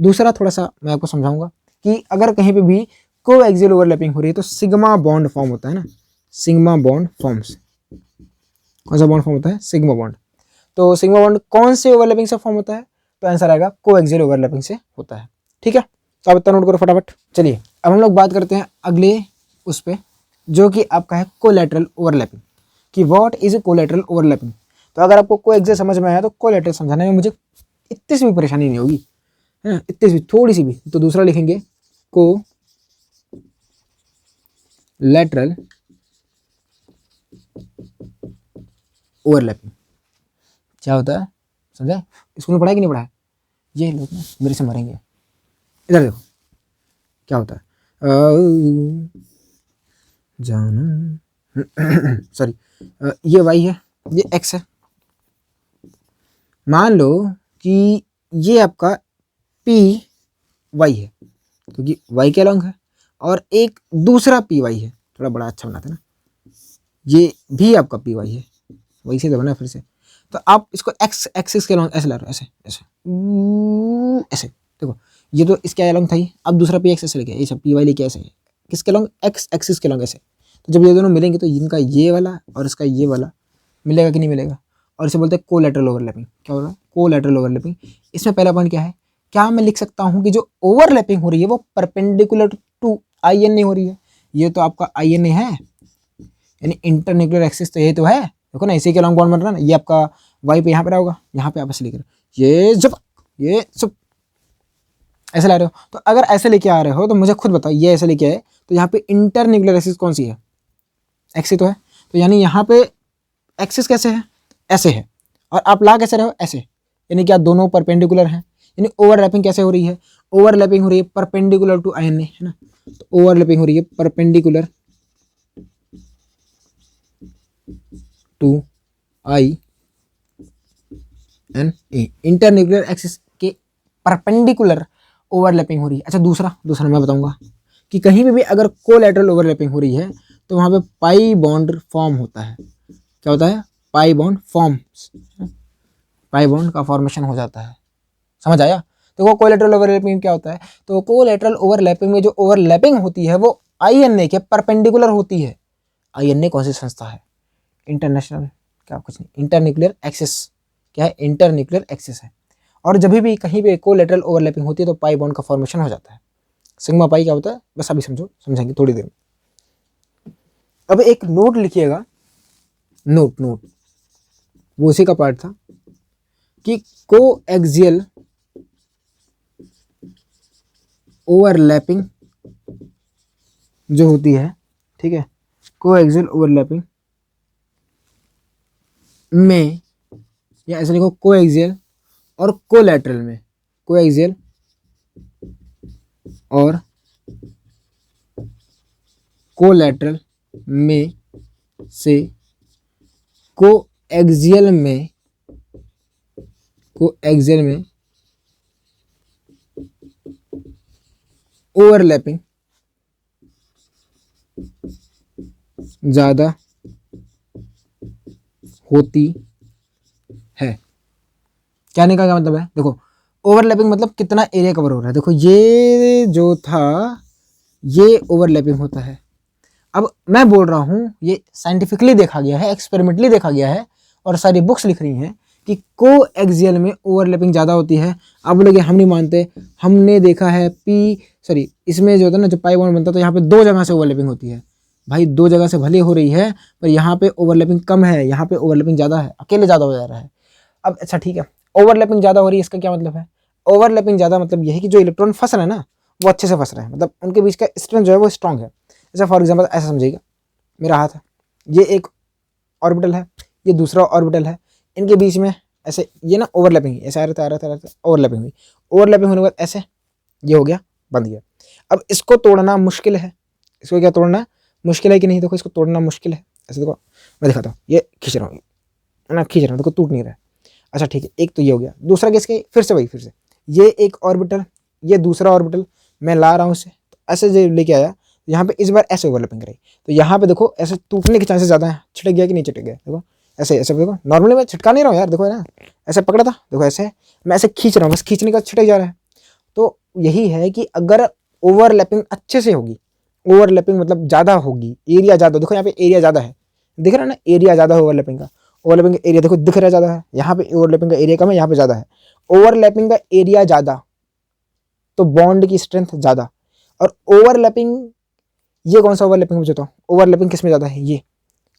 दूसरा थोड़ा सा मैं आपको समझाऊंगा कि अगर कहीं पे भी कोएक्सियल ओवरलैपिंग हो रही है तो सिग्मा बॉन्ड फॉर्म होता है ना, सिग्मा बॉन्ड फॉर्म्स। कौन सा बॉन्ड फॉर्म होता है, सिग्मा बॉन्ड। तो सिग्मा बॉन्ड कौन से ओवरलैपिंग से फॉर्म होता है, तो आंसर आएगा कोएक्सियल ओवरलैपिंग से होता है, ठीक है। तो आप इतना नोट करो फटाफट। चलिए अब हम लोग बात करते हैं अगले उस पे, जो कि आपका है कोलैटरल ओवरलैपिंग, कि व्हाट इज कोलैटरल ओवरलैपिंग। तो अगर आपको कोएक्सियल समझ में आया तो कोलैटरल समझाने में मुझे इतनी सी भी परेशानी नहीं होगी, है ना, इतनी सी थोड़ी सी भी। तो दूसरा लिखेंगे को लैटरल ओवरलैपिंग। क्या होता है, समझा, स्कूल में पढ़ा कि नहीं पढ़ा। ये लोग ना मेरे से मरेंगे। इधर देखो क्या होता है, जानू सॉरी, ये वाई है, ये एक्स है। मान लो कि ये आपका पी वाई है, क्योंकि वाई के अलोंग है, और एक दूसरा पी वाई है, थोड़ा बड़ा अच्छा बनाते ना, ये भी आपका पी वाई है, वही से दबाना फिर से। तो आप इसको एक्स एक्सिस के अलोंग ऐसे ला रहे हो, ऐसे ऐसे ऐसे, देखो ये तो इसके अलोंग था ही, अब दूसरा पी एक्स ऐसे लेके, ये सब पी वाई लेके ऐसे है, किसके अलोंग, एक्स एक्सिस के अलोंग ऐसे। तो जब ये दोनों मिलेंगे तो इनका ये वाला और इसका ये वाला मिलेगा कि नहीं मिलेगा, और इसे बोलते हैं कोलैटरल ओवरलैपिंग। क्या बोल रहा है, कोलैटरल ओवरलैपिंग। इसमें पहला पॉइंट क्या है, क्या मैं लिख सकता हूँ कि जो ओवरलैपिंग हो रही है वो परपेंडिकुलर टू आई एन नहीं हो रही है। ये तो आपका आई एन है, यानी इंटरन्यूक्लियर एक्सिस तो ये तो है, देखो ना इसी के लॉन्ग बॉन्ड बन रहा है ना। ये आपका वाई पे यहाँ पे होगा, यहाँ पे आप ऐसे लिख रहे हो, ये सब ऐसे ला रहे हो। तो अगर ऐसे लेके आ रहे हो तो मुझे खुद बताओ, ये ऐसे लेके आए तो यहाँ पे इंटरन्यूक्लियर एक्सिस कौन सी है, एक्स ही तो है। तो यानी यहाँ पे एक्सिस कैसे है, ऐसे है, और आप ला कैसे रहे हो, ऐसे, यानी क्या दोनों परपेंडिकुलर हैं। यानी ओवरलैपिंग कैसे हो रही है, ओवरलैपिंग हो रही है perpendicular to I N A, है ना। तो ओवरलैपिंग हो रही है perpendicular to I RNA internuclear axis के परपेंडिकुलर ओवरलैपिंग हो रही है। अच्छा दूसरा मैं बताऊंगा कि कहीं भी अगर कोलैटरल ओवरलैपिंग हो रही है तो वहां पे पाई बॉन्ड फॉर्म होता है। क्या होता है? पाई बॉन्ड का फॉर्मेशन हो जाता है। समझ आया? तो वो कोलैटरल ओवरलैपिंग क्या होता है? तो कोलैटरल ओवरलैपिंग में जो ओवरलैपिंग होती है वो आईएनए के परपेंडिकुलर होती है। आईएनए कौन सी संस्था है? इंटरनेशनल क्या कुछ नहीं, इंटरन्यूक्लियर एक्सिस। क्या है? इंटरन्यूक्लियर एक्सिस है। और जब भी कहीं पे कोलैटरल ओवरलैपिंग होती है तो पाई बॉन्ड का फॉर्मेशन हो जाता है। सिग्मा पाई क्या होता है बस अभी समझेंगे थोड़ी देर में। अब एक नोट लिखिएगा, नोट वो उसी का पार्ट था कि कोएक्सियल ओवरलैपिंग जो होती है, ठीक है, कोएक्सियल ओवरलैपिंग में, या ऐसे लिखो कोएक्सियल और कोलैटरल में, कोएक्सियल और कोलैटरल में से कोएक्सियल में ओवरलैपिंग ज्यादा होती है। कहने का क्या मतलब है? देखो ओवरलैपिंग मतलब कितना एरिया कवर हो रहा है। देखो ये जो था ये ओवरलैपिंग होता है। अब मैं बोल रहा हूँ ये साइंटिफिकली देखा गया है, एक्सपेरिमेंटली देखा गया है और सारी बुक्स लिख रही हैं कि कोएक्सियल में ओवरलैपिंग ज़्यादा होती है। अब लोग हम नहीं मानते, हमने देखा है इसमें जो होता है ना, जो पाई बॉन्ड बनता है तो यहाँ पे 2 जगह से ओवरलैपिंग होती है। भाई 2 जगह से भले हो रही है पर यहाँ पे ओवरलैपिंग कम है, यहाँ पे ओवरलैपिंग ज़्यादा है, अकेले ज़्यादा हो जा रहा है। अब अच्छा ठीक है, ओवरलैपिंग ज़्यादा हो रही है इसका क्या मतलब है? ओवरलैपिंग ज़्यादा मतलब यही कि जो इलेक्ट्रॉन फंस रहे हैं ना वो अच्छे से फंस रहे हैं, मतलब उनके बीच का स्ट्रेंथ जो है वो स्ट्रॉन्ग है। जैसे फॉर एग्जाम्पल ऐसा समझिएगा, मेरा हाथ है, ये एक ऑर्बिटल है, ये दूसरा ऑर्बिटल है, इनके बीच में ऐसे ये ना ओवरलैपिंग, ऐसे आ रहा था ओवरलैपिंग हुई, ओवरलैपिंग होने के बाद ऐसे ये हो गया, बंद गया। अब इसको तोड़ना मुश्किल है, इसको क्या तोड़ना मुश्किल है कि नहीं? देखो इसको तोड़ना मुश्किल है। ऐसे देखो मैं दिखाता हूँ, ये खींच रहा हूँ ना, खींच रहा हूँ, देखो टूट नहीं रहा है। अच्छा ठीक है, एक तो ये हो गया। दूसरा केस के फिर से ये एक ऑर्बिटल, ये दूसरा ऑर्बिटल, मैं ला रहा हूँ इसे, तो ऐसे जो लेके आया, यहाँ पे इस बार ऐसे ओवरलैपिंग कराई, तो यहाँ पे देखो ऐसे टूटने के चांसेस ज़्यादा है। छिटक गया कि नहीं छिटक गया? देखो ऐसे देखो, नॉर्मली मैं छिटका नहीं रहा हूँ यार, देखो है ना, ऐसे पकड़ा था, देखो ऐसे मैं ऐसे खींच रहा हूँ, बस खींचने का छिटक जा रहा है। तो यही है कि अगर ओवरलैपिंग अच्छे से होगी, ओवरलैपिंग मतलब ज़्यादा होगी, एरिया ज़्यादा, देखो यहाँ पे एरिया ज़्यादा है, दिख रहा है ना, एरिया ज़्यादा है ओवरलैपिंग का, ओवरलैपिंग का एरिया देखो दिख रहा है ज़्यादा है, यहाँ पे ओवरलैपिंग का एरिया कम है, यहाँ पे ज़्यादा है। ओवरलैपिंग का एरिया ज़्यादा तो बॉन्ड की स्ट्रेंथ ज़्यादा। और ओवरलैपिंग, ये कौन सा ओवरलैपिंग मुझे बताओ, ओवरलैपिंग किस में ज़्यादा है? ये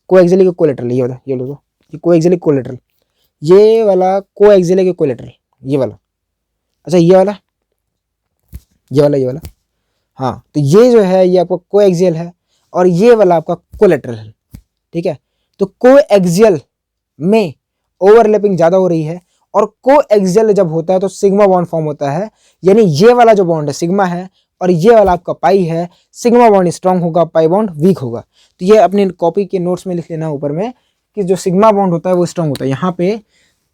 कोएक्सियल के कोलैटरल, ये वाला, ये लो, ये कोएक्सियल कोलैटरल, ये वाला कोएक्सियल के कोलैटरल, ये वाला। अच्छा ये वाला, ये वाला, हाँ, तो ये जो है ये आपका कोएक्सियल है और ये वाला आपका कोलैटरल है, ठीक है। तो कोएक्सियल में ओवरलैपिंग ज़्यादा हो रही है और कोएक्सियल जब होता है तो सिग्मा बॉन्ड फॉर्म होता है, यानी ये वाला जो बॉन्ड है सिग्मा है और ये वाला आपका पाई है, सिग्मा बॉन्ड स्ट्रांग होगा, पाई बॉन्ड वीक होगा। तो ये अपने कॉपी के नोट्स में लिख लेना ऊपर में कि जो सिग्मा बॉन्ड होता है वो स्ट्रांग होता है। यहाँ पे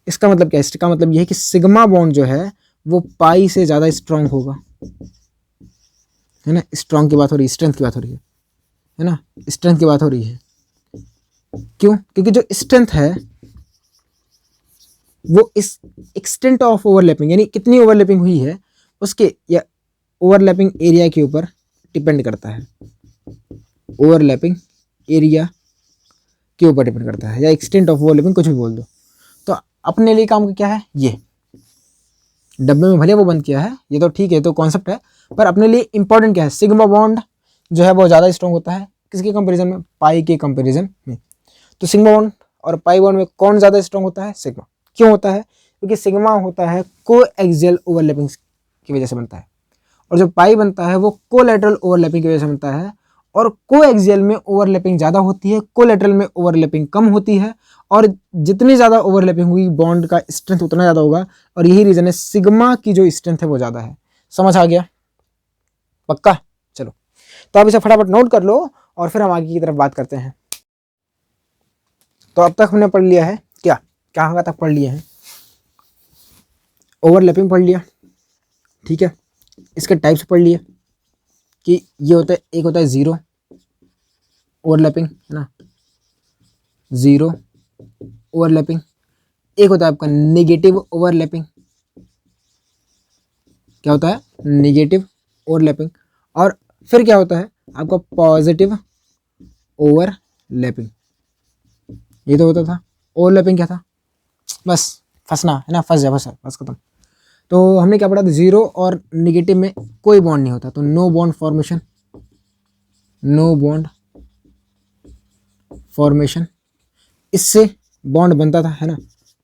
इसका मतलब क्या है? इसका मतलब ये है कि सिग्मा बॉन्ड जो है वो पाई से ज़्यादा स्ट्रांग होगा, है ना। स्ट्रांग की बात हो रही है, स्ट्रेंथ की बात हो रही है ना, स्ट्रेंथ की बात हो रही है। क्यों? क्योंकि जो स्ट्रेंथ है वो इस एक्सटेंट ऑफ ओवरलैपिंग, यानी कितनी ओवरलैपिंग हुई है उसके या ओवरलैपिंग एरिया के ऊपर डिपेंड करता है। ओवरलैपिंग एरिया के ऊपर डिपेंड करता है, या एक्सटेंट ऑफ ओवरलैपिंग, कुछ भी बोल दो। तो अपने लिए काम क्या है? ये डब्बे में भले वो बंद किया है, ये तो ठीक है, तो कॉन्सेप्ट है, पर अपने लिए इंपॉर्टेंट क्या है? सिग्मा बॉन्ड जो है वो ज़्यादा स्ट्रॉन्ग होता है किसके कंपेरिजन में? पाई के कंपेरिजन में। तो सिग्मा बॉन्ड और पाई बॉन्ड में कौन ज़्यादा स्ट्रॉन्ग होता है? सिग्मा। क्यों होता है? क्योंकि सिग्मा होता है कोएक्सियल ओवरलैपिंग की वजह से बनता है और जो पाई बनता है वो कोलैटरल ओवरलैपिंग की वजह से बनता है। और कोएक्सियल में ओवरलैपिंग ज़्यादा होती है, कोलैटरल में ओवरलैपिंग कम होती है, और जितनी ज़्यादा ओवरलैपिंग हुई बॉन्ड का स्ट्रेंथ उतना ज़्यादा होगा, और यही रीज़न है सिग्मा की जो स्ट्रेंथ है वो ज़्यादा है। समझ आ गया? पक्का? चलो तो आप इसे फटाफट नोट कर लो और फिर हम आगे की तरफ बात करते हैं। तो अब तक हमने पढ़ लिया है क्या, कहाँ तक पढ़ लिए हैं? ओवरलैपिंग पढ़ लिया, ठीक है। इसके टाइप्स पढ़ लिए कि ये होता है, एक होता है ज़ीरो ओवरलैपिंग, है ना, ज़ीरो ओवरलैपिंग। एक होता है आपका नेगेटिव ओवरलैपिंग, क्या होता है, नेगेटिव ओवरलैपिंग। और फिर क्या होता है आपका पॉजिटिव ओवरलैपिंग। ये तो होता था ओवरलैपिंग, क्या था, बस फंसना, है ना, फंस जा, बस खत्म। तो हमने क्या पढ़ा था, जीरो और निगेटिव में कोई बॉन्ड नहीं होता, तो no bond formation, no bond formation. इससे बॉन्ड बनता था, है ना,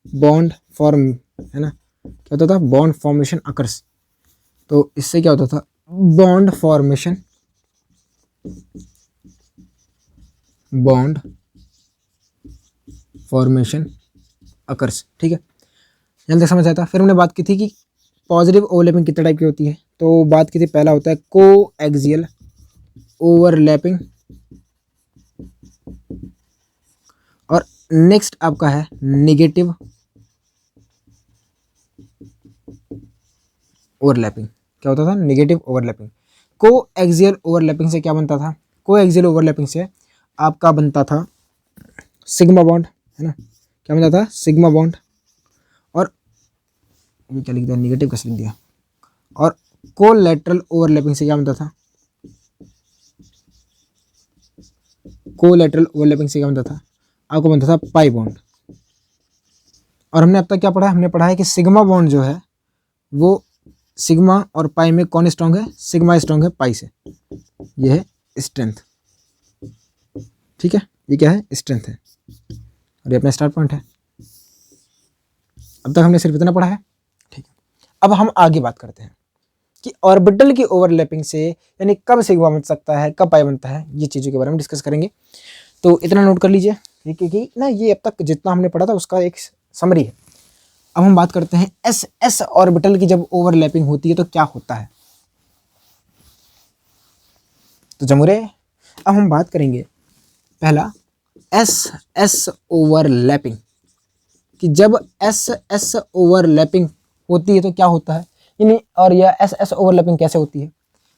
बॉन्ड फॉर्म, है ना, क्या होता था, बॉन्ड फॉर्मेशन अकर्स। तो इससे क्या होता था, bond formation, bond formation occurs, ठीक है, जल्दी समझ आता। फिर हमने बात की थी कि पॉजिटिव ओवरलैपिंग कितने टाइप की होती है, तो बात की थी, पहला होता है को एक्सियल ओवरलैपिंग, और नेक्स्ट आपका है नेगेटिव ओवरलैपिंग। क्या होता था, नेगेटिव ओवरलैपिंग। को एक्सियल ओवरलैपिंग से क्या बनता था, को एक्सियल ओवरलैपिंग से आपका बनता था सिग्मा बॉन्ड, है ना, क्या बनता था, सिग्मा बॉन्ड। और ये क्या लिख दिया, नेगेटिव कैसे लिख दिया। और कोलैटरल ओवरलैपिंग से क्या बनता था, कोलैटरल ओवरलैपिंग से क्या बनता था, आपको बनता था पाई बॉन्ड। और हमने अब तक क्या पढ़ा है, हमने पढ़ा है कि सिग्मा बॉन्ड जो है वो सिग्मा और पाई में कौन स्ट्रॉन्ग है, सिग्मा स्ट्रॉन्ग है पाई से, ये है स्ट्रेंथ, ठीक है, ये क्या है, स्ट्रेंथ है, और ये अपना स्टार्ट पॉइंट है। अब तक हमने सिर्फ इतना पढ़ा है, ठीक है। अब हम आगे बात करते हैं कि ऑर्बिटल की ओवरलैपिंग से यानी कब सिग्मा बन सकता है, कब पाई बनता है, ये चीज़ों के बारे में डिस्कस करेंगे। तो इतना नोट कर लीजिए, क्योंकि ना ये अब तक जितना हमने पढ़ा था उसका एक समरी है। अब हम बात करते हैं एस एस ऑर्बिटल की जब ओवरलैपिंग होती है तो क्या होता है। तो जमुरे अब हम बात करेंगे पहला एस एस ओवरलैपिंग, कि जब एस एस ओवरलैपिंग होती है तो क्या होता है, यानी और यह एस एस ओवरलैपिंग कैसे होती है,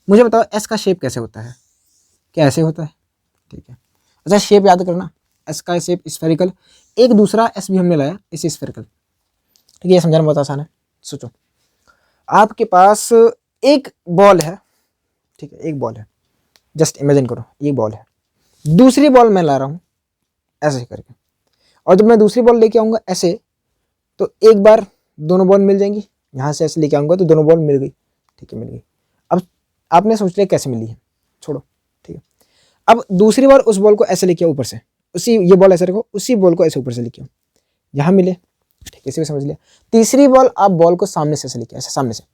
मुझे बताओ एस का शेप कैसे होता है, क्या ऐसे होता है, ठीक है। अच्छा शेप याद करना, एस का शेप स्फेरिकल, एक दूसरा एस भी हमने लाया इसे स्फेरिकल, ठीक है, ये समझाना बहुत आसान है। सोचो आपके पास एक बॉल है, ठीक है, एक बॉल है, जस्ट इमेजिन करो ये बॉल है, दूसरी बॉल मैं ला रहा हूँ ऐसे करके, और जब मैं दूसरी बॉल लेके आऊँगा ऐसे, तो एक बार दोनों बॉल मिल जाएंगी, यहाँ से ऐसे लेके आऊँगा तो दोनों बॉल मिल गई, ठीक है, मिल गई। अब आपने सोच लिया कैसे मिली है, छोड़ो, ठीक है। अब दूसरी बार उस बॉल को ऐसे लेके आओ ऊपर से, उसी ये बॉल ऐसे रखो, उसी बॉल को ऐसे ऊपर से लेके आओ, यहाँ मिले, ठीक है, इसे भी समझ लिया। तीसरी बॉल आप बॉल को सामने से ऐसे लेके आओ, ऐसे सामने से,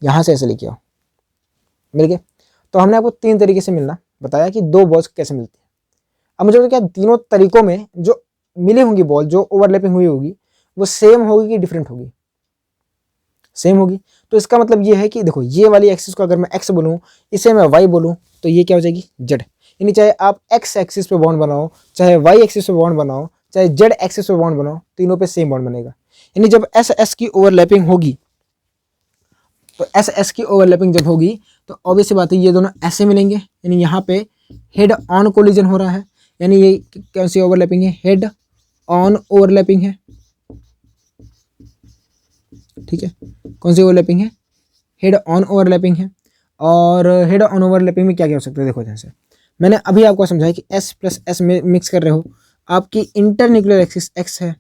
यहाँ से ऐसे लेके आओ, मिल गए। तो हमने आपको तीन तरीके से मिलना बताया कि दो बॉल्स कैसे मिलती है। अब मुझे क्या तीनों तरीकों में जो मिली होंगी बॉल, जो ओवरलैपिंग हुई होगी, वो सेम होगी कि डिफरेंट होगी, सेम होगी। तो इसका मतलब ये है कि देखो ये वाली एक्सिस को अगर मैं एक्स बोलूँ, इसे मैं वाई बोलूँ, तो ये क्या हो जाएगी जेड। यानी चाहे आप एक्स एक्सिस पे बॉन्ड बनाओ, चाहे वाई एक्सिस पे बॉन्ड बनाओ, चाहे जेड एक्सिस पे बॉन्ड बनाओ, तीनों पे सेम बॉन्ड बनेगा। यानी जब एस एस की ओवरलैपिंग होगी, तो एस एस की ओवरलैपिंग जब होगी तो ऑब्वियस बात है ये दोनों ऐसे मिलेंगे, यानी यहाँ पे हेड ऑन कोलिजन हो रहा है, यानी ये कौन सी ओवरलैपिंग है, हेड ऑन ओवरलैपिंग है, ठीक है, कौन सी ओवरलैपिंग है, हेड ऑन ओवरलैपिंग है। और हेड ऑन ओवरलैपिंग में क्या क्या हो सकता है, देखो जैसे मैंने अभी आपको समझाया कि एस प्लस एस में मिक्स कर रहे हो, आपकी इंटरन्यूक्लियर एक्सिस एक्स है,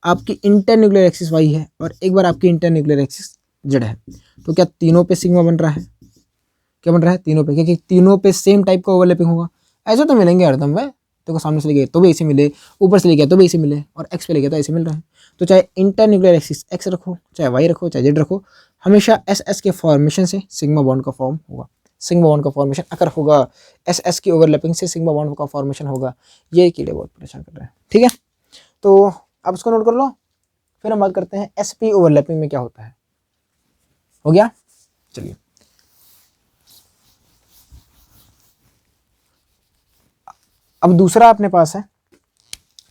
आपकी इंटरन्यूक्लियर एक्सिस वाई है, और एक बार आपकी इंटरन्यूक्लियर एक्सिस जेड है, तो क्या तीनों पे सिग्मा बन रहा है, क्या बन रहा है, तीनों पे, क्योंकि तीनों पे सेम टाइप का ओवरलैपिंग होगा। ऐसे तो मिलेंगे हरदम भाई, देखो सामने से ले गए तो भी ऐसे मिले, ऊपर से ले गया तो भी ऐसे मिले, और एक्स पे ले गया तो ऐसे मिल रहा है। तो चाहे इंटरन्यूक्लियर एक्सिस एक्स रखो, चाहे वाई रखो, चाहे जेड रखो, हमेशा एस एस के फॉर्मेशन से सिग्मा बॉन्ड का फॉर्म होगा, सिग्मा बॉन्ड का फॉर्मेशन अगर होगा, एस एस की ओवरलैपिंग से सिग्मा बॉन्ड का फॉर्मेशन होगा। ये कीड़े बहुत परेशान कर रहे हैं, ठीक है। तो अब इसको नोट कर लो, फिर हम बात करते हैं एस पी ओवरलैपिंग में क्या होता है। हो गया, चलिए अब दूसरा अपने पास है,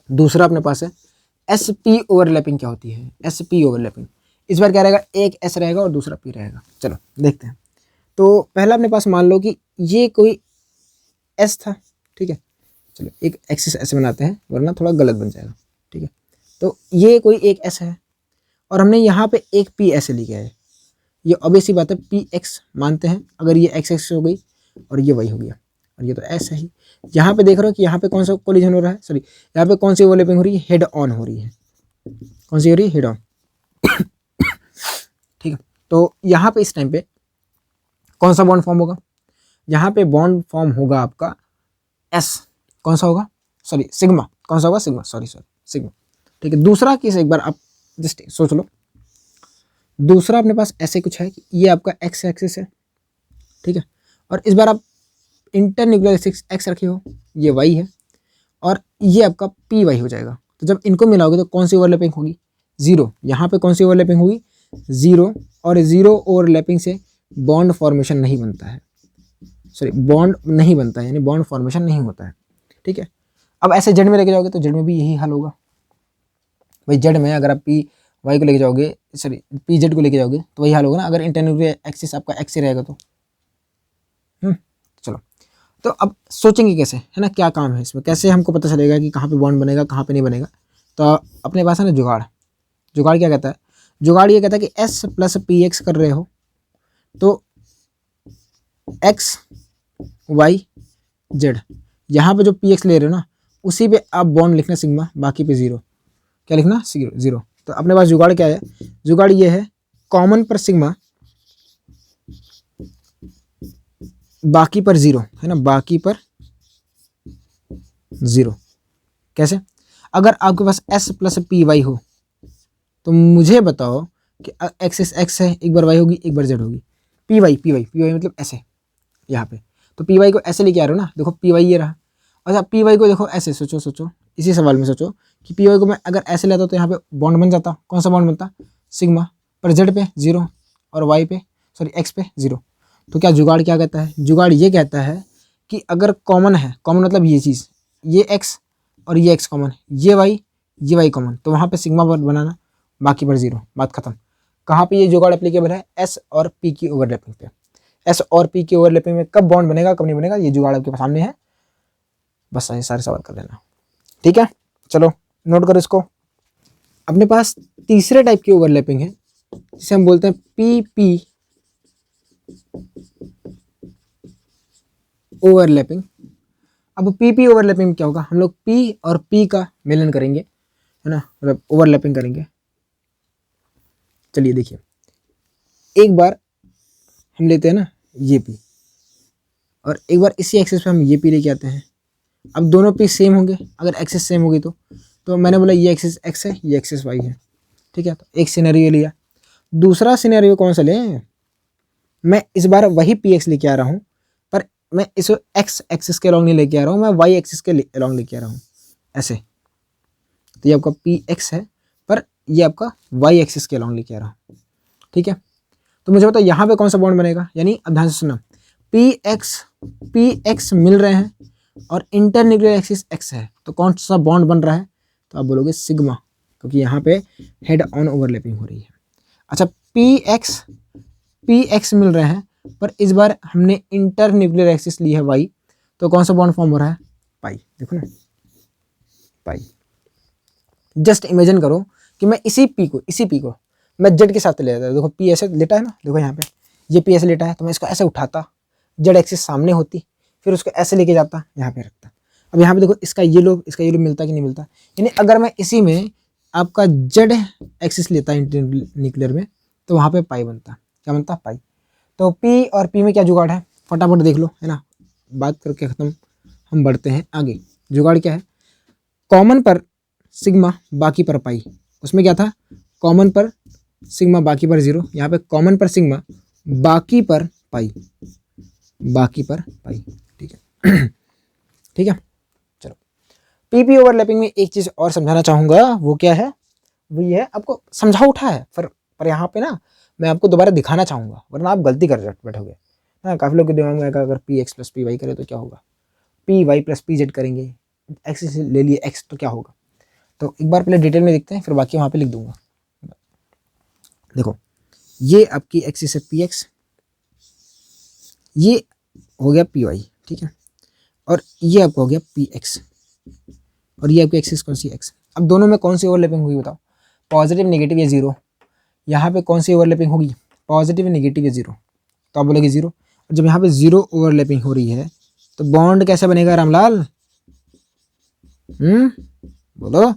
दूसरा अपने पास है एस पी ओवरलैपिंग क्या होती है, एस पी ओवरलैपिंग। इस बार क्या रहेगा, एक एस रहेगा और दूसरा पी रहेगा। चलो देखते हैं। तो पहला अपने पास मान लो कि ये कोई एस था, ठीक है। चलो एक एक्सिस ऐसे बनाते हैं वरना थोड़ा गलत बन जाएगा, ठीक है। तो ये कोई एक एस है और हमने यहाँ पे एक पी ऐसे लिखा है। ये ऑब्वियस सी बात है, पी एक्स मानते हैं। अगर ये एक्स एक्स हो गई और ये वाई हो गया और ये तो ऐसा ही। यहाँ पे देख रहे हो कि यहाँ पे कौन सा कोलिजन हो रहा है, सॉरी यहाँ पे कौन सी ओवरलैपिंग हो रही है, हेड ऑन हो रही है। कौन सी हो रही है, हेड ऑन। ठीक है। तो यहाँ पे इस टाइम पे कौन सा बॉन्ड फॉर्म होगा, यहाँ पे बॉन्ड फॉर्म होगा आपका एस। कौन सा होगा, सॉरी सिग्मा। कौन सा होगा, सिग्मा, सॉरी सिग्मा। ठीक है। दूसरा केस एक बार आप जस्ट सोच लो। दूसरा अपने पास ऐसे कुछ है कि ये आपका एक्स एक्सिस है, ठीक है। और इस बार आप इंटरन्यूक्लियर एक्स रखे हो, ये वाई है और ये आपका पी वाई हो जाएगा। तो जब इनको मिलाओगे तो कौन सी ओवरलैपिंग होगी, जीरो। यहाँ पे कौन सी ओवरलैपिंग होगी, जीरो। और जीरो ओवरलैपिंग से बॉन्ड फॉर्मेशन नहीं बनता है, सॉरी बॉन्ड नहीं बनता है, यानी बॉन्ड फॉर्मेशन नहीं होता है, ठीक है। अब ऐसे जेड में लेके जाओगे तो जेड में भी यही हाल होगा भाई। जेड में अगर आप पी वाई को लेके जाओगे, सॉरी पी जेड को लेके जाओगे तो वही हाल होगा ना, अगर इंटरन्यूक्लियर एक्सिस आपका एक्स ही रहेगा तो। चलो तो अब सोचेंगे कैसे, है ना, क्या काम है इसमें, कैसे हमको पता चलेगा कि कहाँ पे बॉन्ड बनेगा कहाँ पे नहीं बनेगा। तो अपने पास है ना जुगाड़। जुगाड़ क्या कहता है, जुगाड़ ये कहता है कि एस प्लस पी एक्स कर रहे हो तो एक्स वाई जेड, यहाँ पे जो पी एक्स ले रहे हो ना उसी पे आप बॉन्ड लिखना सिग्मा, बाकी पे जीरो। क्या लिखना, जीरो। तो अपने पास जुगाड़ क्या है, जुगाड़ ये है कॉमन पर सिग्मा, बाकी पर जीरो, है ना, बाकी पर जीरो। कैसे, अगर आपके पास एस प्लस पी वाई हो तो मुझे बताओ कि एक्सिस एक्स है, एक बार वाई होगी एक बार जेड होगी। पी वाई मतलब ऐसे यहाँ पे, तो पी वाई को ऐसे लेके आ रहे हो ना, देखो पी वाई ये रहा। अच्छा पी वाई को देखो ऐसे, सोचो इसी सवाल में सोचो कि पी वाई को मैं अगर ऐसे लेता तो यहाँ पे बॉन्ड बन जाता। कौन सा बॉन्ड बनता, सिग्मा। पर जेड पे जीरो और वाई पे, सॉरी एक्स पे जीरो। तो क्या जुगाड़ क्या कहता है, जुगाड़ ये कहता है कि अगर कॉमन है, कॉमन मतलब ये चीज़, ये एक्स और ये एक्स कॉमन, ये वाई कॉमन, तो वहाँ पे सिग्मा बनाना, बाकी पर जीरो, बात खत्म। कहाँ पे ये जुगाड़ एप्लीकेबल है, एस और पी की ओवरलैपिंग पे। एस और पी की ओवरलैपिंग में कब बॉन्ड बनेगा कब नहीं बनेगा, ये जुगाड़ आपके सामने है, बस ये सारे सवाल कर लेना, ठीक है। चलो नोट करो इसको। अपने पास तीसरे टाइप की ओवरलैपिंग है जिसे हम बोलते हैं पी पी ओवरलैपिंग। अब पी पी ओवरलैपिंग में क्या होगा, हम लोग पी और पी का मिलन करेंगे, है ना, मतलब ओवरलैपिंग करेंगे। चलिए देखिए, एक बार हम लेते हैं ना ये पी और एक बार इसी एक्सिस पे हम ये पी लेके आते हैं। अब दोनों पी सेम होंगे, अगर एक्सिस सेम होगी तो मैंने बोला ये एक्सिस एक्स है ये एक्सिस वाई है, ठीक है। तो एक सिनेरियो लिया। दूसरा सिनेरियो कौन सा लें, मैं इस बार वही पी एक्स लेके आ रहा हूँ पर मैं इस एक्स एक्सिस के अलॉन्ग नहीं लेके आ रहा हूँ, मैं वाई एक्सिस के अलॉन्ग लेके आ रहा हूँ ऐसे। तो ये आपका पी एक्स है पर ये आपका वाई एक्सिस के अलॉन्ग लेके आ रहा हूँ, ठीक है। तो मुझे बताओ यहाँ पे कौन सा बॉन्ड बनेगा, यानी अब ध्यान से सुना, पी एक्स मिल रहे हैं और इंटरन्यूक्लियर एक्सिस एक्स है, तो कौन सा बॉन्ड बन रहा है, तो आप बोलोगे सिग्मा, क्योंकि यहाँ पे हेड ऑन ओवरलैपिंग हो रही है। अच्छा पी एक्स मिल रहे हैं पर इस बार हमने इंटरन्यूक्लियर एक्सिस ली है वाई, तो कौन सा बॉन्ड फॉर्म हो रहा है, पाई। देखो ना पाई। जस्ट इमेजिन करो कि मैं इसी पी को मैं जेड के साथ ले जाता, देखो पी ऐसे लेटा है ना, देखो यहाँ पे ये पी ऐसे लेटा है, तो मैं इसको ऐसे उठाता, जेड एक्सिस सामने होती, फिर उसको ऐसे लेके जाता यहाँ पे रखता। अब यहाँ पे देखो इसका ये लो मिलता कि नहीं मिलता, यानी अगर मैं इसी में आपका जेड एक्सिस लेता इंटरन्यूक्लियर में तो वहाँ पे पाई बनता, क्या बनता, पाई। तो पी और पी में क्या जुगाड़ है, फटाफट देख लो, है ना, बात करके ख़त्म, हम बढ़ते हैं आगे। जुगाड़ क्या है, कॉमन पर सिग्मा बाकी पर पाई, उसमें क्या था, कॉमन पर सिग्मा बाकी पर जीरो, यहाँ पे कॉमन पर सिग्मा बाकी पर पाई, ठीक है। ठीक है। चलो पीपी ओवरलैपिंग में एक चीज़ और समझाना चाहूँगा, वो क्या है, वो ये है, आपको समझा उठा है पर यहाँ पे ना मैं आपको दोबारा दिखाना चाहूँगा, वरना आप गलती कर बैठोगे। हाँ, काफ़ी लोग के दिमाग में आएगा अगर P X plus P Y करे तो क्या होगा, P Y plus P Z करेंगे, एक्स ले लिए एक्स तो क्या होगा। तो एक बार पहले डिटेल में देखते हैं, फिर बाकी वहाँ पे लिख दूंगा। देखो ये आपकी एक्सिस है पी एक्स, ये हो गया पी वाई, ठीक है, और ये आपका हो गया पी एक्स, और ये आपकी एक्सिस कौन सी एक्स। अब दोनों में कौन सी ओवरलैपिंग होगी बताओ, पॉजिटिव नेगेटिव या जीरो। यहाँ पे कौन सी ओवरलैपिंग होगी, पॉजिटिव नेगेटिव या जीरो, तो आप बोलोगे जीरो। और जब यहाँ पे जीरो ओवरलैपिंग हो रही है तो बॉन्ड कैसे बनेगा रामलाल, बोलो,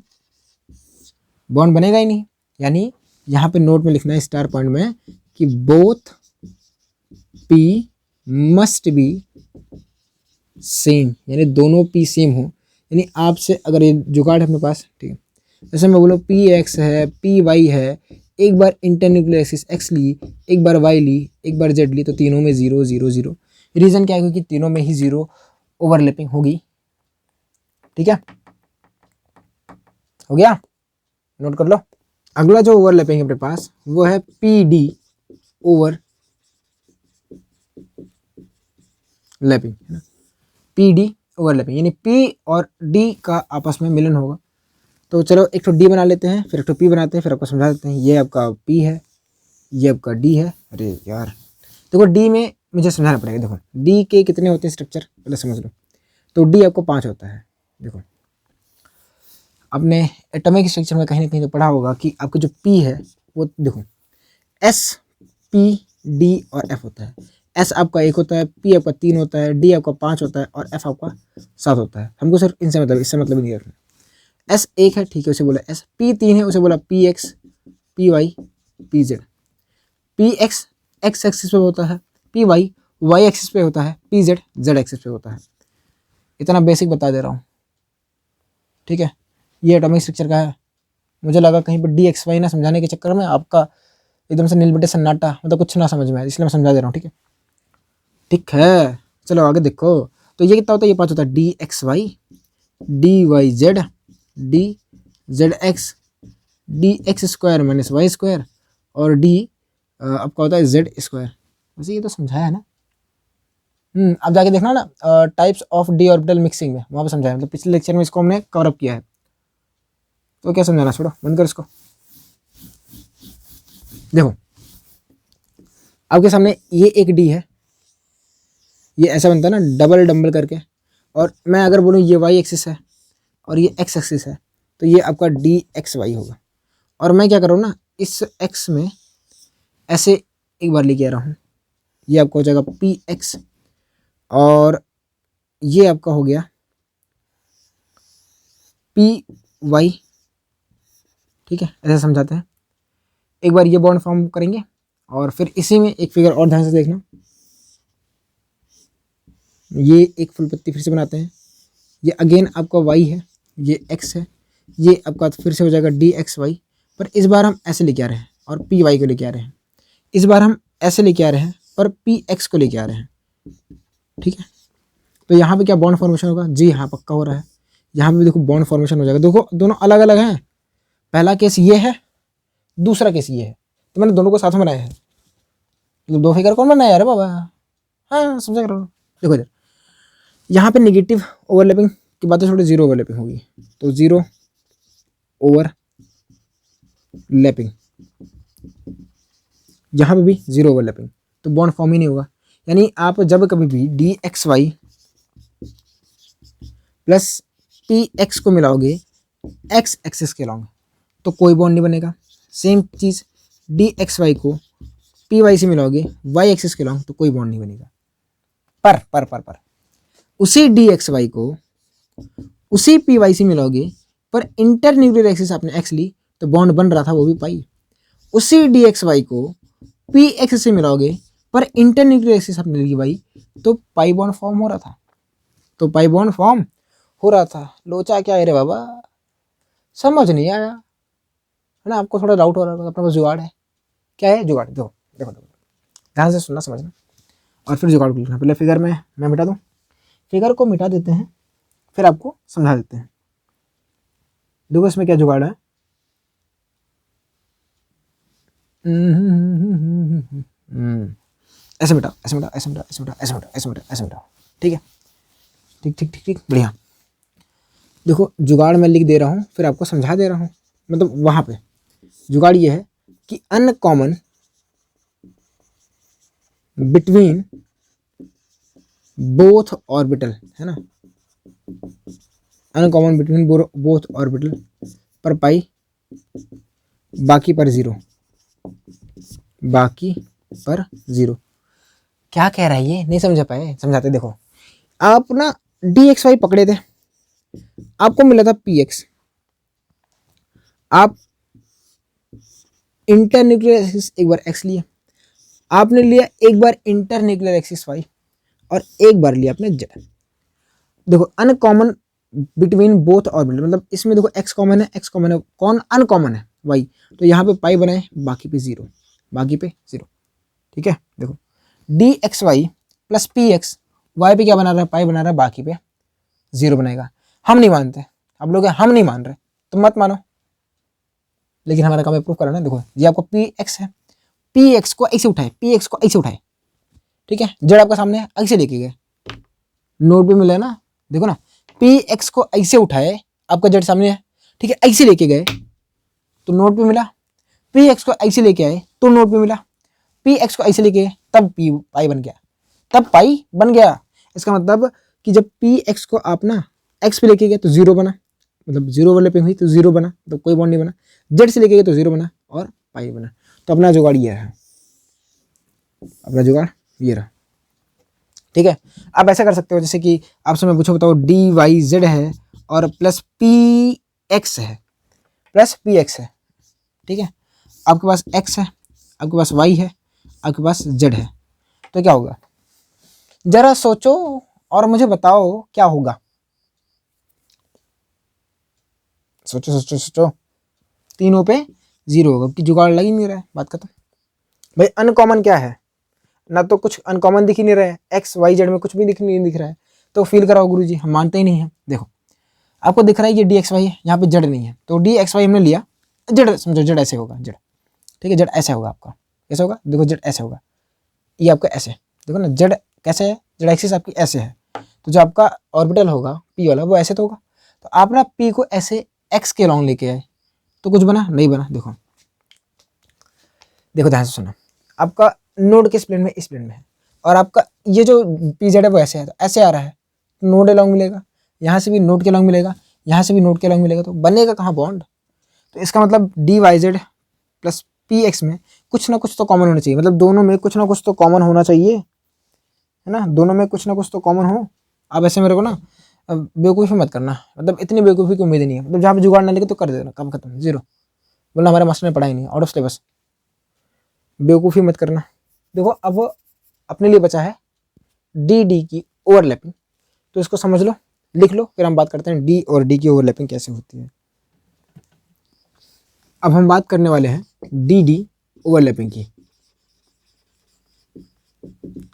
बॉन्ड बनेगा ही नहीं। यानी यहाँ पे नोट में लिखना है स्टार पॉइंट में कि both P must be same, यानी दोनों पी सेम हो। यानी आपसे अगर ये जुगाड़ है अपने पास, ठीक है, जैसे मैं बोलो पी एक्स है पी वाई है, एक बार इंटरन्यूक्लियर एक्सिस एक्स ली, एक बार वाई ली, एक बार जेड ली, तो तीनों में जीरो जीरो जीरो। रीजन क्या है, क्योंकि तीनों में ही जीरो ओवरलैपिंग होगी। ठीक है, हो गया, नोट कर लो। अगला जो ओवरलैपिंग है अपने पास वो है पी डी ओवर लैपिंग, है ना, पी डी ओवरलैपिंग, यानी पी और डी का आपस में मिलन होगा। तो चलो एक तो डी बना लेते हैं, फिर एक तो पी बनाते हैं, फिर आपको समझा देते हैं। ये आपका पी है, ये आपका डी है। अरे यार देखो डी में मुझे समझाना पड़ेगा। देखो डी के कितने होते हैं स्ट्रक्चर, पहले समझ लो। तो डी आपको 5 होता है। देखो आपने एटॉमिक स्ट्रक्चर में कहीं ना कहीं तो पढ़ा होगा कि आपका जो पी है वो देखो एस पी डी और एफ होता है। एस आपका 1 होता है, पी आपका 3 होता है, डी आपका 5 होता है और एफ आपका 7 होता है। हमको सिर्फ इनसे मतलब, इससे मतलब नहीं रखना। एस 1 है, ठीक है, उसे बोला एस। पी 3 है, उसे बोला P X P Y P Z. P X X axis पे होता है, पी वाई वाई एक्सिस पे होता है, पी जेड जेड एक्सिस पे होता है। इतना बेसिक बता दे रहा हूँ, ठीक है। ये एटॉमिक स्ट्रक्चर का है। मुझे लगा कहीं पर डी एक्स वाई ना समझाने के चक्कर में आपका एकदम से नील बेटे सन्नाटा, मतलब कुछ ना समझ में आए, इसलिए मैं समझा दे रहा हूँ, ठीक है। ठीक है, चलो आगे देखो। तो ये कितना होता है, ये 5 होता है। D X Y D Y Z D Z X D X square minus Y square और डी आपका होता है जेड स्क्वायर। वैसे ये तो समझाया है ना। अब जाके देखना ना types of D orbital mixing में, वहाँ पे समझाया, मतलब पिछले लेक्चर में इसको हमने कवर अप किया है। तो क्या समझाना, छोड़ो, बंद कर इसको। देखो आपके सामने ये एक डी है, ये ऐसा बनता है ना डबल डम्बल करके, और मैं अगर बोलूँ ये वाई एक्सिस है और ये एक्स एक्सिस है, तो ये आपका डी एक्स वाई होगा। और मैं क्या कर रहा हूँ ना, इस एक्स में ऐसे एक बार लेके आ रहा हूँ, ये आपका हो जाएगा पी एक्स और ये आपका हो गया पी वाई, ठीक है, ऐसे समझाते हैं। एक बार ये बॉन्ड फॉर्म करेंगे और फिर इसी में एक फिगर और ध्यान से देखना, ये एक फुल पत्ती फिर से बनाते हैं। ये अगेन आपका y है, ये x है, ये आपका फिर से हो जाएगा डी एक्स वाई, पर इस बार हम ऐसे लेके आ रहे हैं और पी वाई को लेके आ रहे हैं। इस बार हम ऐसे लेके आ रहे हैं पर पी एक्स को लेके आ रहे हैं, ठीक है। तो यहाँ पे क्या बॉन्ड फॉर्मेशन होगा, जी हाँ पक्का हो रहा है। यहाँ पे देखो बॉन्ड फॉर्मेशन हो जाएगा। देखो दोनों अलग अलग हैं, पहला केस ये है, दूसरा केस ये है, तो मैंने दोनों को साथ में बनाया है। तो दो फिगर कौन बनाया अरे बाबा, हाँ समझा करो। देखो इधर यहाँ पे नेगेटिव ओवरलैपिंग की बात है, थोड़ी जीरो ओवरलैपिंग होगी, तो जीरो ओवरलैपिंग, यहाँ पे भी जीरो ओवरलैपिंग, तो बॉन्ड फॉर्म ही नहीं होगा। यानी आप जब कभी भी D X Y plus P X को मिलाओगे एक्स एक्सिस के लॉन्ग, तो कोई बॉन्ड नहीं बनेगा। सेम चीज़ डी एक्स वाई को पी वाई से मिलाओगे वाई एक्सिस के लॉन्ग, तो कोई बॉन्ड नहीं बनेगा। पर उसी डी एक्स वाई को उसी पी वाई से मिलाओगे, पर इंटर न्यूक्लियर एक्सिस आपने एक्स ली, तो बॉन्ड बन रहा था वो भी पाई। उसी डी एक्स वाई को पी एक्स से मिलाओगे, पर इंटर न्यूक्लियर एक्सिस आपने ली वाई, तो पाई बॉन्ड फॉर्म हो रहा था। तो पाई बॉन्ड फॉर्म हो रहा था। लोचा क्या है रे बाबा, समझ नहीं आया है ना। आपको थोड़ा डाउट हो रहा है, अपने पास जुगाड़ है। क्या है जुगाड़, देखो देखो देखो, ध्यान से सुनना समझना और फिर जुगाड़ को लिखना। पहले फिगर में मैं मिटा दूँ, फिगर को मिटा देते हैं, फिर आपको समझा देते हैं। देखो इसमें क्या जुगाड़ है। ऐसे मिटाओ, ऐसे मिटाओ, ऐसे मिटाओ, ऐसे मिटाओ, ऐसे मिटाओ, ऐसे मिटाओ, ऐसे मिटाओ, ठीक है, ठीक ठीक ठीक ठीक, बढ़िया। देखो जुगाड़ मैं लिख दे रहा हूँ, फिर आपको समझा दे रहा हूँ। मतलब वहाँ पे जुगाड़ ये है कि अनकॉमन बिटवीन बोथ ऑर्बिटल, है ना, अनकॉमन बिटवीन बोथ ऑर्बिटल पर पाई, बाकी पर जीरो, बाकी पर जीरो। क्या कह रहा है ये, नहीं समझ पाए, समझाते। देखो आप ना डी एक्स वाई पकड़े थे, आपको मिला था पी एक्स, आप इंटरन्यूक्लियर एक्सिस एक बार एक्स लिया, आपने लिया एक बार इंटरन्यूक्लियर एक्सिस वाई, और एक बार लिया आपने जेड। देखो अनकॉमन बिटवीन बोथ ऑर्बिटल, मतलब इसमें देखो एक्स कॉमन है, एक्स कॉमन है, कौन अनकॉमन है, वाई, तो यहाँ पे पाई बनाए, बाकी पे जीरो, बाकी पे जीरो। ठीक है, देखो D X Y plus P X, Y पे क्या बना रहा है, पाई बना रहा है, बाकी पे जीरो बनाएगा। हम नहीं मानते, अब लोग हम नहीं मान रहे, तुम मत मानो, लेकिन हमारा काम है प्रूफ कराना। देखो ये आपको पी एक्स है, पी एक्स को ऐसे उठाए, पी एक्स को ऐसे उठाए, ठीक है, जेड आपका सामने ऐसे लेके गए, नोट पे मिला है ना, देखो ना, पी एक्स को ऐसे उठाए, आपका जेड सामने है, ठीक है, ऐसे लेके गए तो नोट पे मिला, पी एक्स को ऐसे लेके आए तो नोट पे मिला, पी एक्स को ऐसे लेके तब पी पाई बन गया, तब पाई बन गया। इसका मतलब कि जब पी एक्स को आप ना एक्स पे लेके गए तो जीरो बना, मतलब जीरो ओवरलैपिंग हुई तो जीरो बना, तो कोई बॉन्ड नहीं बना, जेड से लेके गए तो जीरो बना और पाई बना। तो अपना जुगाड़ ये है, अपना जुगाड़ ये रहा। ठीक है, आप ऐसा कर सकते हो जैसे कि आपसे मैं पूछो, बताओ डी वाई जेड है और प्लस पी एक्स है, प्लस पी एक्स है, ठीक है, आपके पास एक्स है, आपके पास वाई है, आपके पास जेड है, तो क्या होगा, जरा सोचो और मुझे बताओ क्या होगा। सोचो सोचो सोचो, तीनों पे जीरो होगा कि जुगाड़ लग ही नहीं रहा है, बात खत्म। भाई अनकॉमन क्या है, ना तो कुछ अनकॉमन दिख ही नहीं रहा है, एक्स वाई जेड में कुछ भी नहीं दिख रहा है, तो फील कराओ गुरुजी, हम मानते ही नहीं है। देखो आपको दिख रहा है ये डी एक्स वाई है, यहाँ पे जेड नहीं है, तो डी एक्स वाई हमने लिया, जेड समझो, जेड ऐसे होगा, जेड, ठीक है, जेड ऐसे होगा आपका, कैसे होगा, देखो जेड ऐसे होगा, ये आपका ऐसे, देखो ना जेड कैसे है, जेड एक्सिस आपकी ऐसे है, तो जो आपका ऑर्बिटल होगा पी वाला वो ऐसे तो होगा, तो आप ना पी को ऐसे एक्स के लॉन्ग लेके आए तो कुछ बना नहीं बना। देखो देखो ध्यान से सुनो, आपका नोड किस प्लेन में, इस प्लेन में है, और आपका ये जो पी जेड है वो ऐसे है, तो ऐसे आ रहा है, नोड के लॉन्ग मिलेगा, यहाँ से भी नोड के लॉन्ग मिलेगा, यहाँ से भी नोड के लॉन्ग मिलेगा, तो बनेगा कहाँ बॉन्ड। तो इसका मतलब D Y Z plus P X में कुछ ना कुछ तो कॉमन होना चाहिए, मतलब दोनों में कुछ ना कुछ तो कॉमन होना चाहिए, है ना, दोनों में कुछ ना कुछ तो कॉमन हो। आप ऐसे मेरे को ना बेवकूफ़ी मत करना, मतलब इतनी बेवकूफ़ी की उम्मीद नहीं है, मतलब जहाँ पे जुगाड़ ना लेके तो कर देना, काम खत्म, जीरो, बोलना हमारे मास्टर ने पढ़ाई नहीं, आउट ऑफ सिलेबस, बेवकूफ़ी मत करना। देखो अब अपने लिए बचा है डी डी की ओवरलैपिंग, तो इसको समझ लो, लिख लो, फिर हम बात करते हैं डी और डी की ओवरलैपिंग कैसे होती है। अब हम बात करने वाले हैं डी डी ओवरलैपिंग की,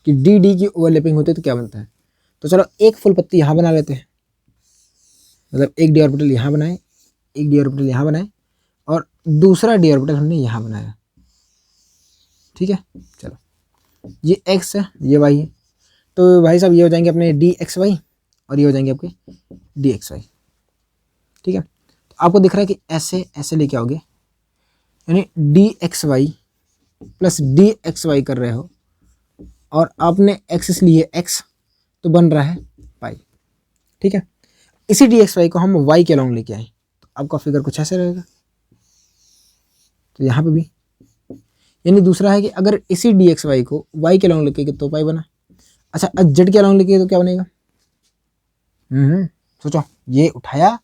कि डी डी की ओवरलैपिंग होती है तो क्या बनता है। तो चलो एक फुल पत्ती यहाँ बना लेते हैं, मतलब एक डी ऑर्बिटल यहाँ बनाए, एक डी ऑर्बिटल यहाँ बनाए, और दूसरा डी ऑर्बिटल हमने यहाँ बनाया, ठीक है। चलो ये एक्स है, ये वाई है, तो भाई साहब ये हो जाएंगे अपने डी एक्स वाई, और ये हो जाएंगे आपके डी एक्स वाई, ठीक है। तो आपको दिख रहा है कि ऐसे ऐसे लेके आओगे, यानी D X Y plus D X Y कर रहे हो, और आपने एक्सिस लिए एक्स, तो बन रहा है पाई, ठीक है। इसी डी एक्स वाई को हम वाई के लॉन्ग लेके आए, तो आपका फिगर कुछ ऐसे रहेगा, तो यहाँ पे भी, यानी दूसरा है कि अगर इसी डी एक्स वाई को वाई के लॉन्ग लेके गए तो पाई बना। अच्छा जेड के लॉन्ग लेके तो क्या बनेगा, सोचो, ये उठाया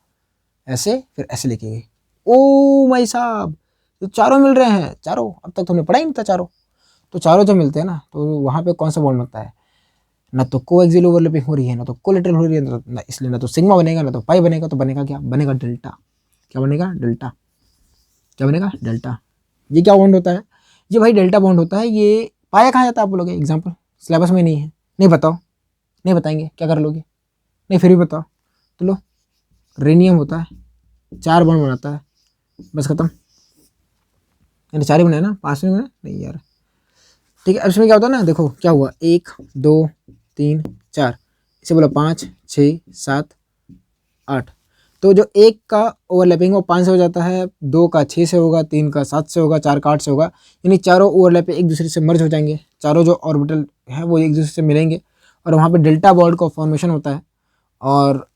ऐसे, फिर ऐसे लेके गए, ओ भाई साहब, तो चारों मिल रहे हैं, चारों, अब तक तुमने पढ़ा ही नहीं था चारों, तो चारों जब मिलते हैं ना तो वहाँ पे कौन सा बॉन्ड बनता है, ना तो कोएक्सियल ओवरलैपिंग हो रही है, ना तो कोलेटरल हो रही है, ना इसलिए ना तो सिग्मा बनेगा, ना तो पाई बनेगा, तो बनेगा क्या, बनेगा डेल्टा। क्या बनेगा, डेल्टा। क्या बनेगा, डेल्टा। ये क्या बॉन्ड होता है, ये भाई डेल्टा बॉन्ड होता है। ये पाया कहाँ जाता है आप बोलोगे, एग्जाम्पल सिलेबस में नहीं है, नहीं बताओ, नहीं बताएंगे, क्या कर लोगे, नहीं फिर भी बताओ, तो लो रेनियम होता है, 4 बॉन्ड बनाता है, बस खत्म, यानी 4 ही बनाए ना, 5 नहीं बनाए, नहीं यार, ठीक है। अब इसमें क्या होता है ना, देखो क्या हुआ, 1 2 3 4, इसे बोला 5 6 7 8, तो जो एक का ओवरलैपिंग वो 5 से हो जाता है, 2 का 6 से होगा, 3 का 7 से होगा, 4 का 8 से होगा, यानी चारों ओवरलैप एक दूसरे से मर्ज हो जाएंगे, चारों जो ऑर्बिटल है वो एक दूसरे से मिलेंगे और वहाँ पे डेल्टा बॉन्ड का फॉर्मेशन होता है। और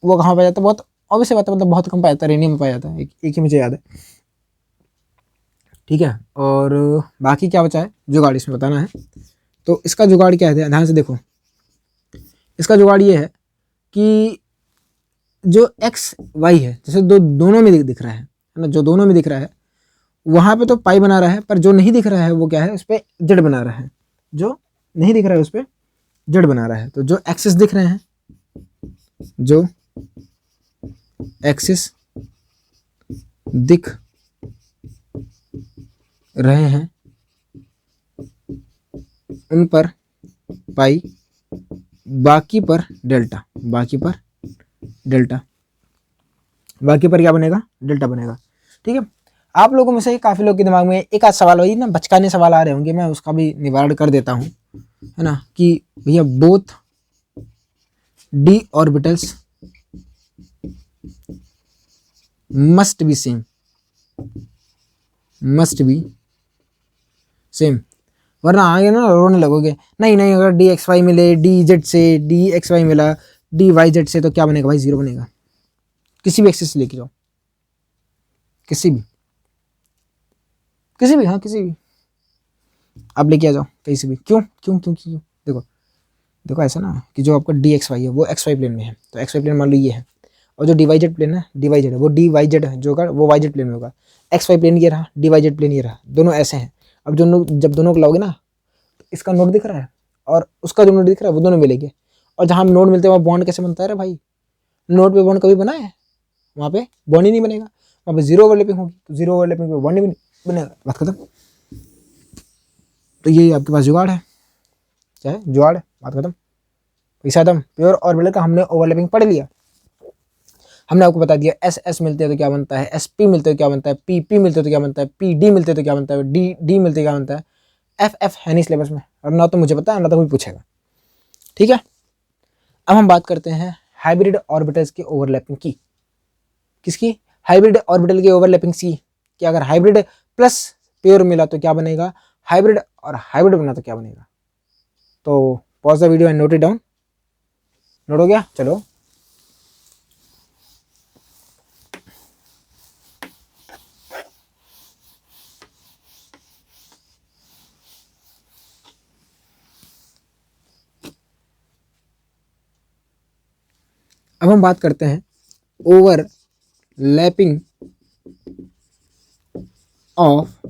वो कहाँ पाया जाता है, बहुत ऑब्वियस बात है, मतलब बहुत कम पाया जाता है, रेनियम में पाया जाता है, एक ही मुझे याद है। ठीक है, और बाकी क्या बचा है जुगाड़ इसमें बताना है। तो इसका जुगाड़ क्या है, ध्यान से देखो, इसका जुगाड़ ये है कि जो एक्स वाई है, जैसे दोनों में दिख रहा है ना, जो दोनों में दिख रहा है वहाँ पे तो पाई बना रहा है, पर जो नहीं दिख रहा है वो क्या है, उस पर जेड बना रहा है, जो नहीं दिख रहा है उस पर जेड बना रहा है। तो जो एक्सिस दिख रहे हैं, जो एक्सिस दिख रहे हैं उन पर पाई, बाकी पर डेल्टा, बाकी पर डेल्टा, बाकी पर क्या बनेगा, डेल्टा बनेगा। ठीक है, आप लोगों में से काफ़ी लोग के दिमाग में एक आध सवाल वही ना बचकाने सवाल आ रहे होंगे, मैं उसका भी निवारण कर देता हूँ, है ना, कि भैया both D orbitals must be same, must be same, वरना आगे ना रोने लगोगे, नहीं नहीं अगर डी एक्स वाई मिले डी जेड से, डी एक्स वाई मिला डी वाई जेड से, तो क्या बनेगा भाई, जीरो बनेगा। किसी भी एक्सिस से लेके जाओ, किसी भी, हाँ किसी भी आप लेके आ जाओ कहीं से भी, क्यों क्यों क्यों क्यों, देखो देखो ऐसा ना कि जो आपका डी एक्स वाई है वो एक्स वाई प्लेन में है, तो एक्स वाई प्लेन मान लो ये है, और जो डी वाई जेड प्लेन है, डी वाई जेड है वो डी वाई जेड जो होगा वो वाई जेड प्लेन में होगा, एक्स वाई प्लेन ये रहा, डी वाई जेड प्लेन ये रहा, दोनों ऐसे हैं। अब जब दोनों को लाओगे ना, तो इसका नोड दिख रहा है और उसका जो नोड दिख रहा है वो दोनों मिलेंगे, और जहाँ नोड मिलते हैं वहाँ बॉन्ड कैसे बनता है रे भाई, नोड पे बॉन्ड कभी बना है, वहाँ पे बॉन्ड ही नहीं बनेगा, वहाँ पे जीरो ओवरलैपिंग होगी, तो जीरो ओवरलैपिंग पे बॉन्ड ही बनेगा, बात खत्म। तो ये आपके पास जुगाड़ है, क्या है, जुगाड़ है, बात खत्म, पैसा दम। प्योर ऑर्बिटल का हमने ओवरलैपिंग पढ़ लिया, हमने आपको बता दिया एस एस मिलते हैं तो क्या बनता है, एस पी मिलते हैं तो क्या बनता है, पी पी मिलते हैं तो क्या बनता है, पी डी मिलते हैं तो क्या बनता है, डी डी मिलते हैं क्या बनता है, एफ एफ है नहीं सिलेबस में, और ना तो मुझे पता है ना तो कोई पूछेगा। ठीक है, अब हम बात करते हैं हाइब्रिड ऑर्बिटल्स की ओवरलैपिंग की, किसकी, हाइब्रिड ऑर्बिटल की ओवरलैपिंग सी, कि अगर हाइब्रिड प्लस प्योर मिला तो क्या बनेगा, हाइब्रिड और हाइब्रिड बना तो क्या बनेगा। तो pause the video and note it down, note हो गया, चलो अब हम बात करते हैं ओवरलैपिंग ऑफ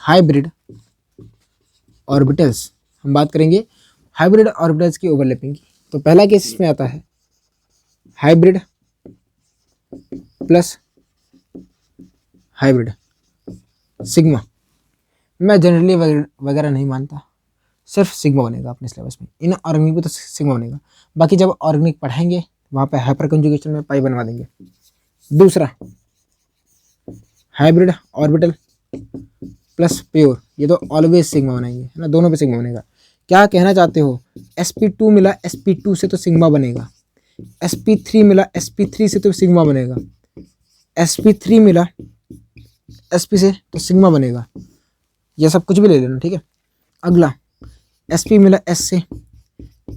हाइब्रिड ऑर्बिटल्स, हम बात करेंगे हाइब्रिड ऑर्बिटल्स की ओवरलैपिंग की। तो पहला केस इसमें आता है हाइब्रिड प्लस हाइब्रिड सिग्मा, मैं जनरली वगैरह नहीं मानता, सिर्फ सिग्मा बनेगा अपने सिलेबस में, इन ऑर्गेनिक पे तो सिग्मा बनेगा, बाकी जब ऑर्गेनिक पढ़ाएंगे वहाँ पे हाइपर कंजुगेशन में पाई बनवा देंगे। दूसरा हाइब्रिड ऑर्बिटल प्लस प्योर, ये तो ऑलवेज सिग्मा बनाएंगे, है ना, दोनों पे सिग्मा बनेगा। क्या कहना चाहते हो, sp2 मिला sp2 से तो सिग्मा बनेगा, sp3 मिला sp3 से तो सिग्मा बनेगा, sp3 मिला sp से तो सिग्मा बनेगा, ये सब कुछ भी ले लेना। ठीक है, अगला sp मिला s से,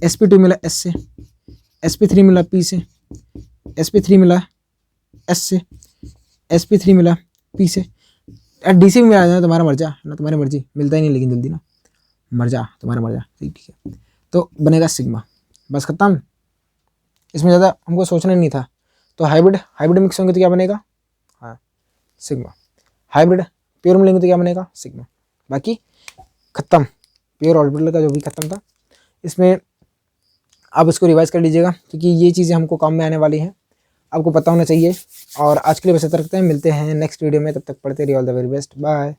sp2 मिला s से, sp3 मिला p से, sp3 मिला s से, sp3 मिला p से, डी सी भी मिला जाए तुम्हारा मर्जा ना, तुम्हारी मर्जी, मिलता ही नहीं लेकिन जल्दी ना, मर्जा तुम्हारा मर्जा, ठीक है, तो बनेगा सिग्मा, बस खत्म, इसमें ज़्यादा हमको सोचना नहीं था। तो हाइब्रिड मिक्स होंगे तो क्या बनेगा, हाँ सिग्मा, हाइब्रिड प्योर मिलेंगे तो क्या बनेगा, सिग्मा, बाकी खत्म, प्योर ऑर्बिटल का जो भी खत्म था। इसमें आप इसको रिवाइज कर लीजिएगा क्योंकि ये चीज़ें हमको काम में आने वाली हैं, आपको पता होना चाहिए। और आज के लिए बस इतना रखते हैं, मिलते हैं नेक्स्ट वीडियो में, तब तक पढ़ते रहिए, all the very best, bye.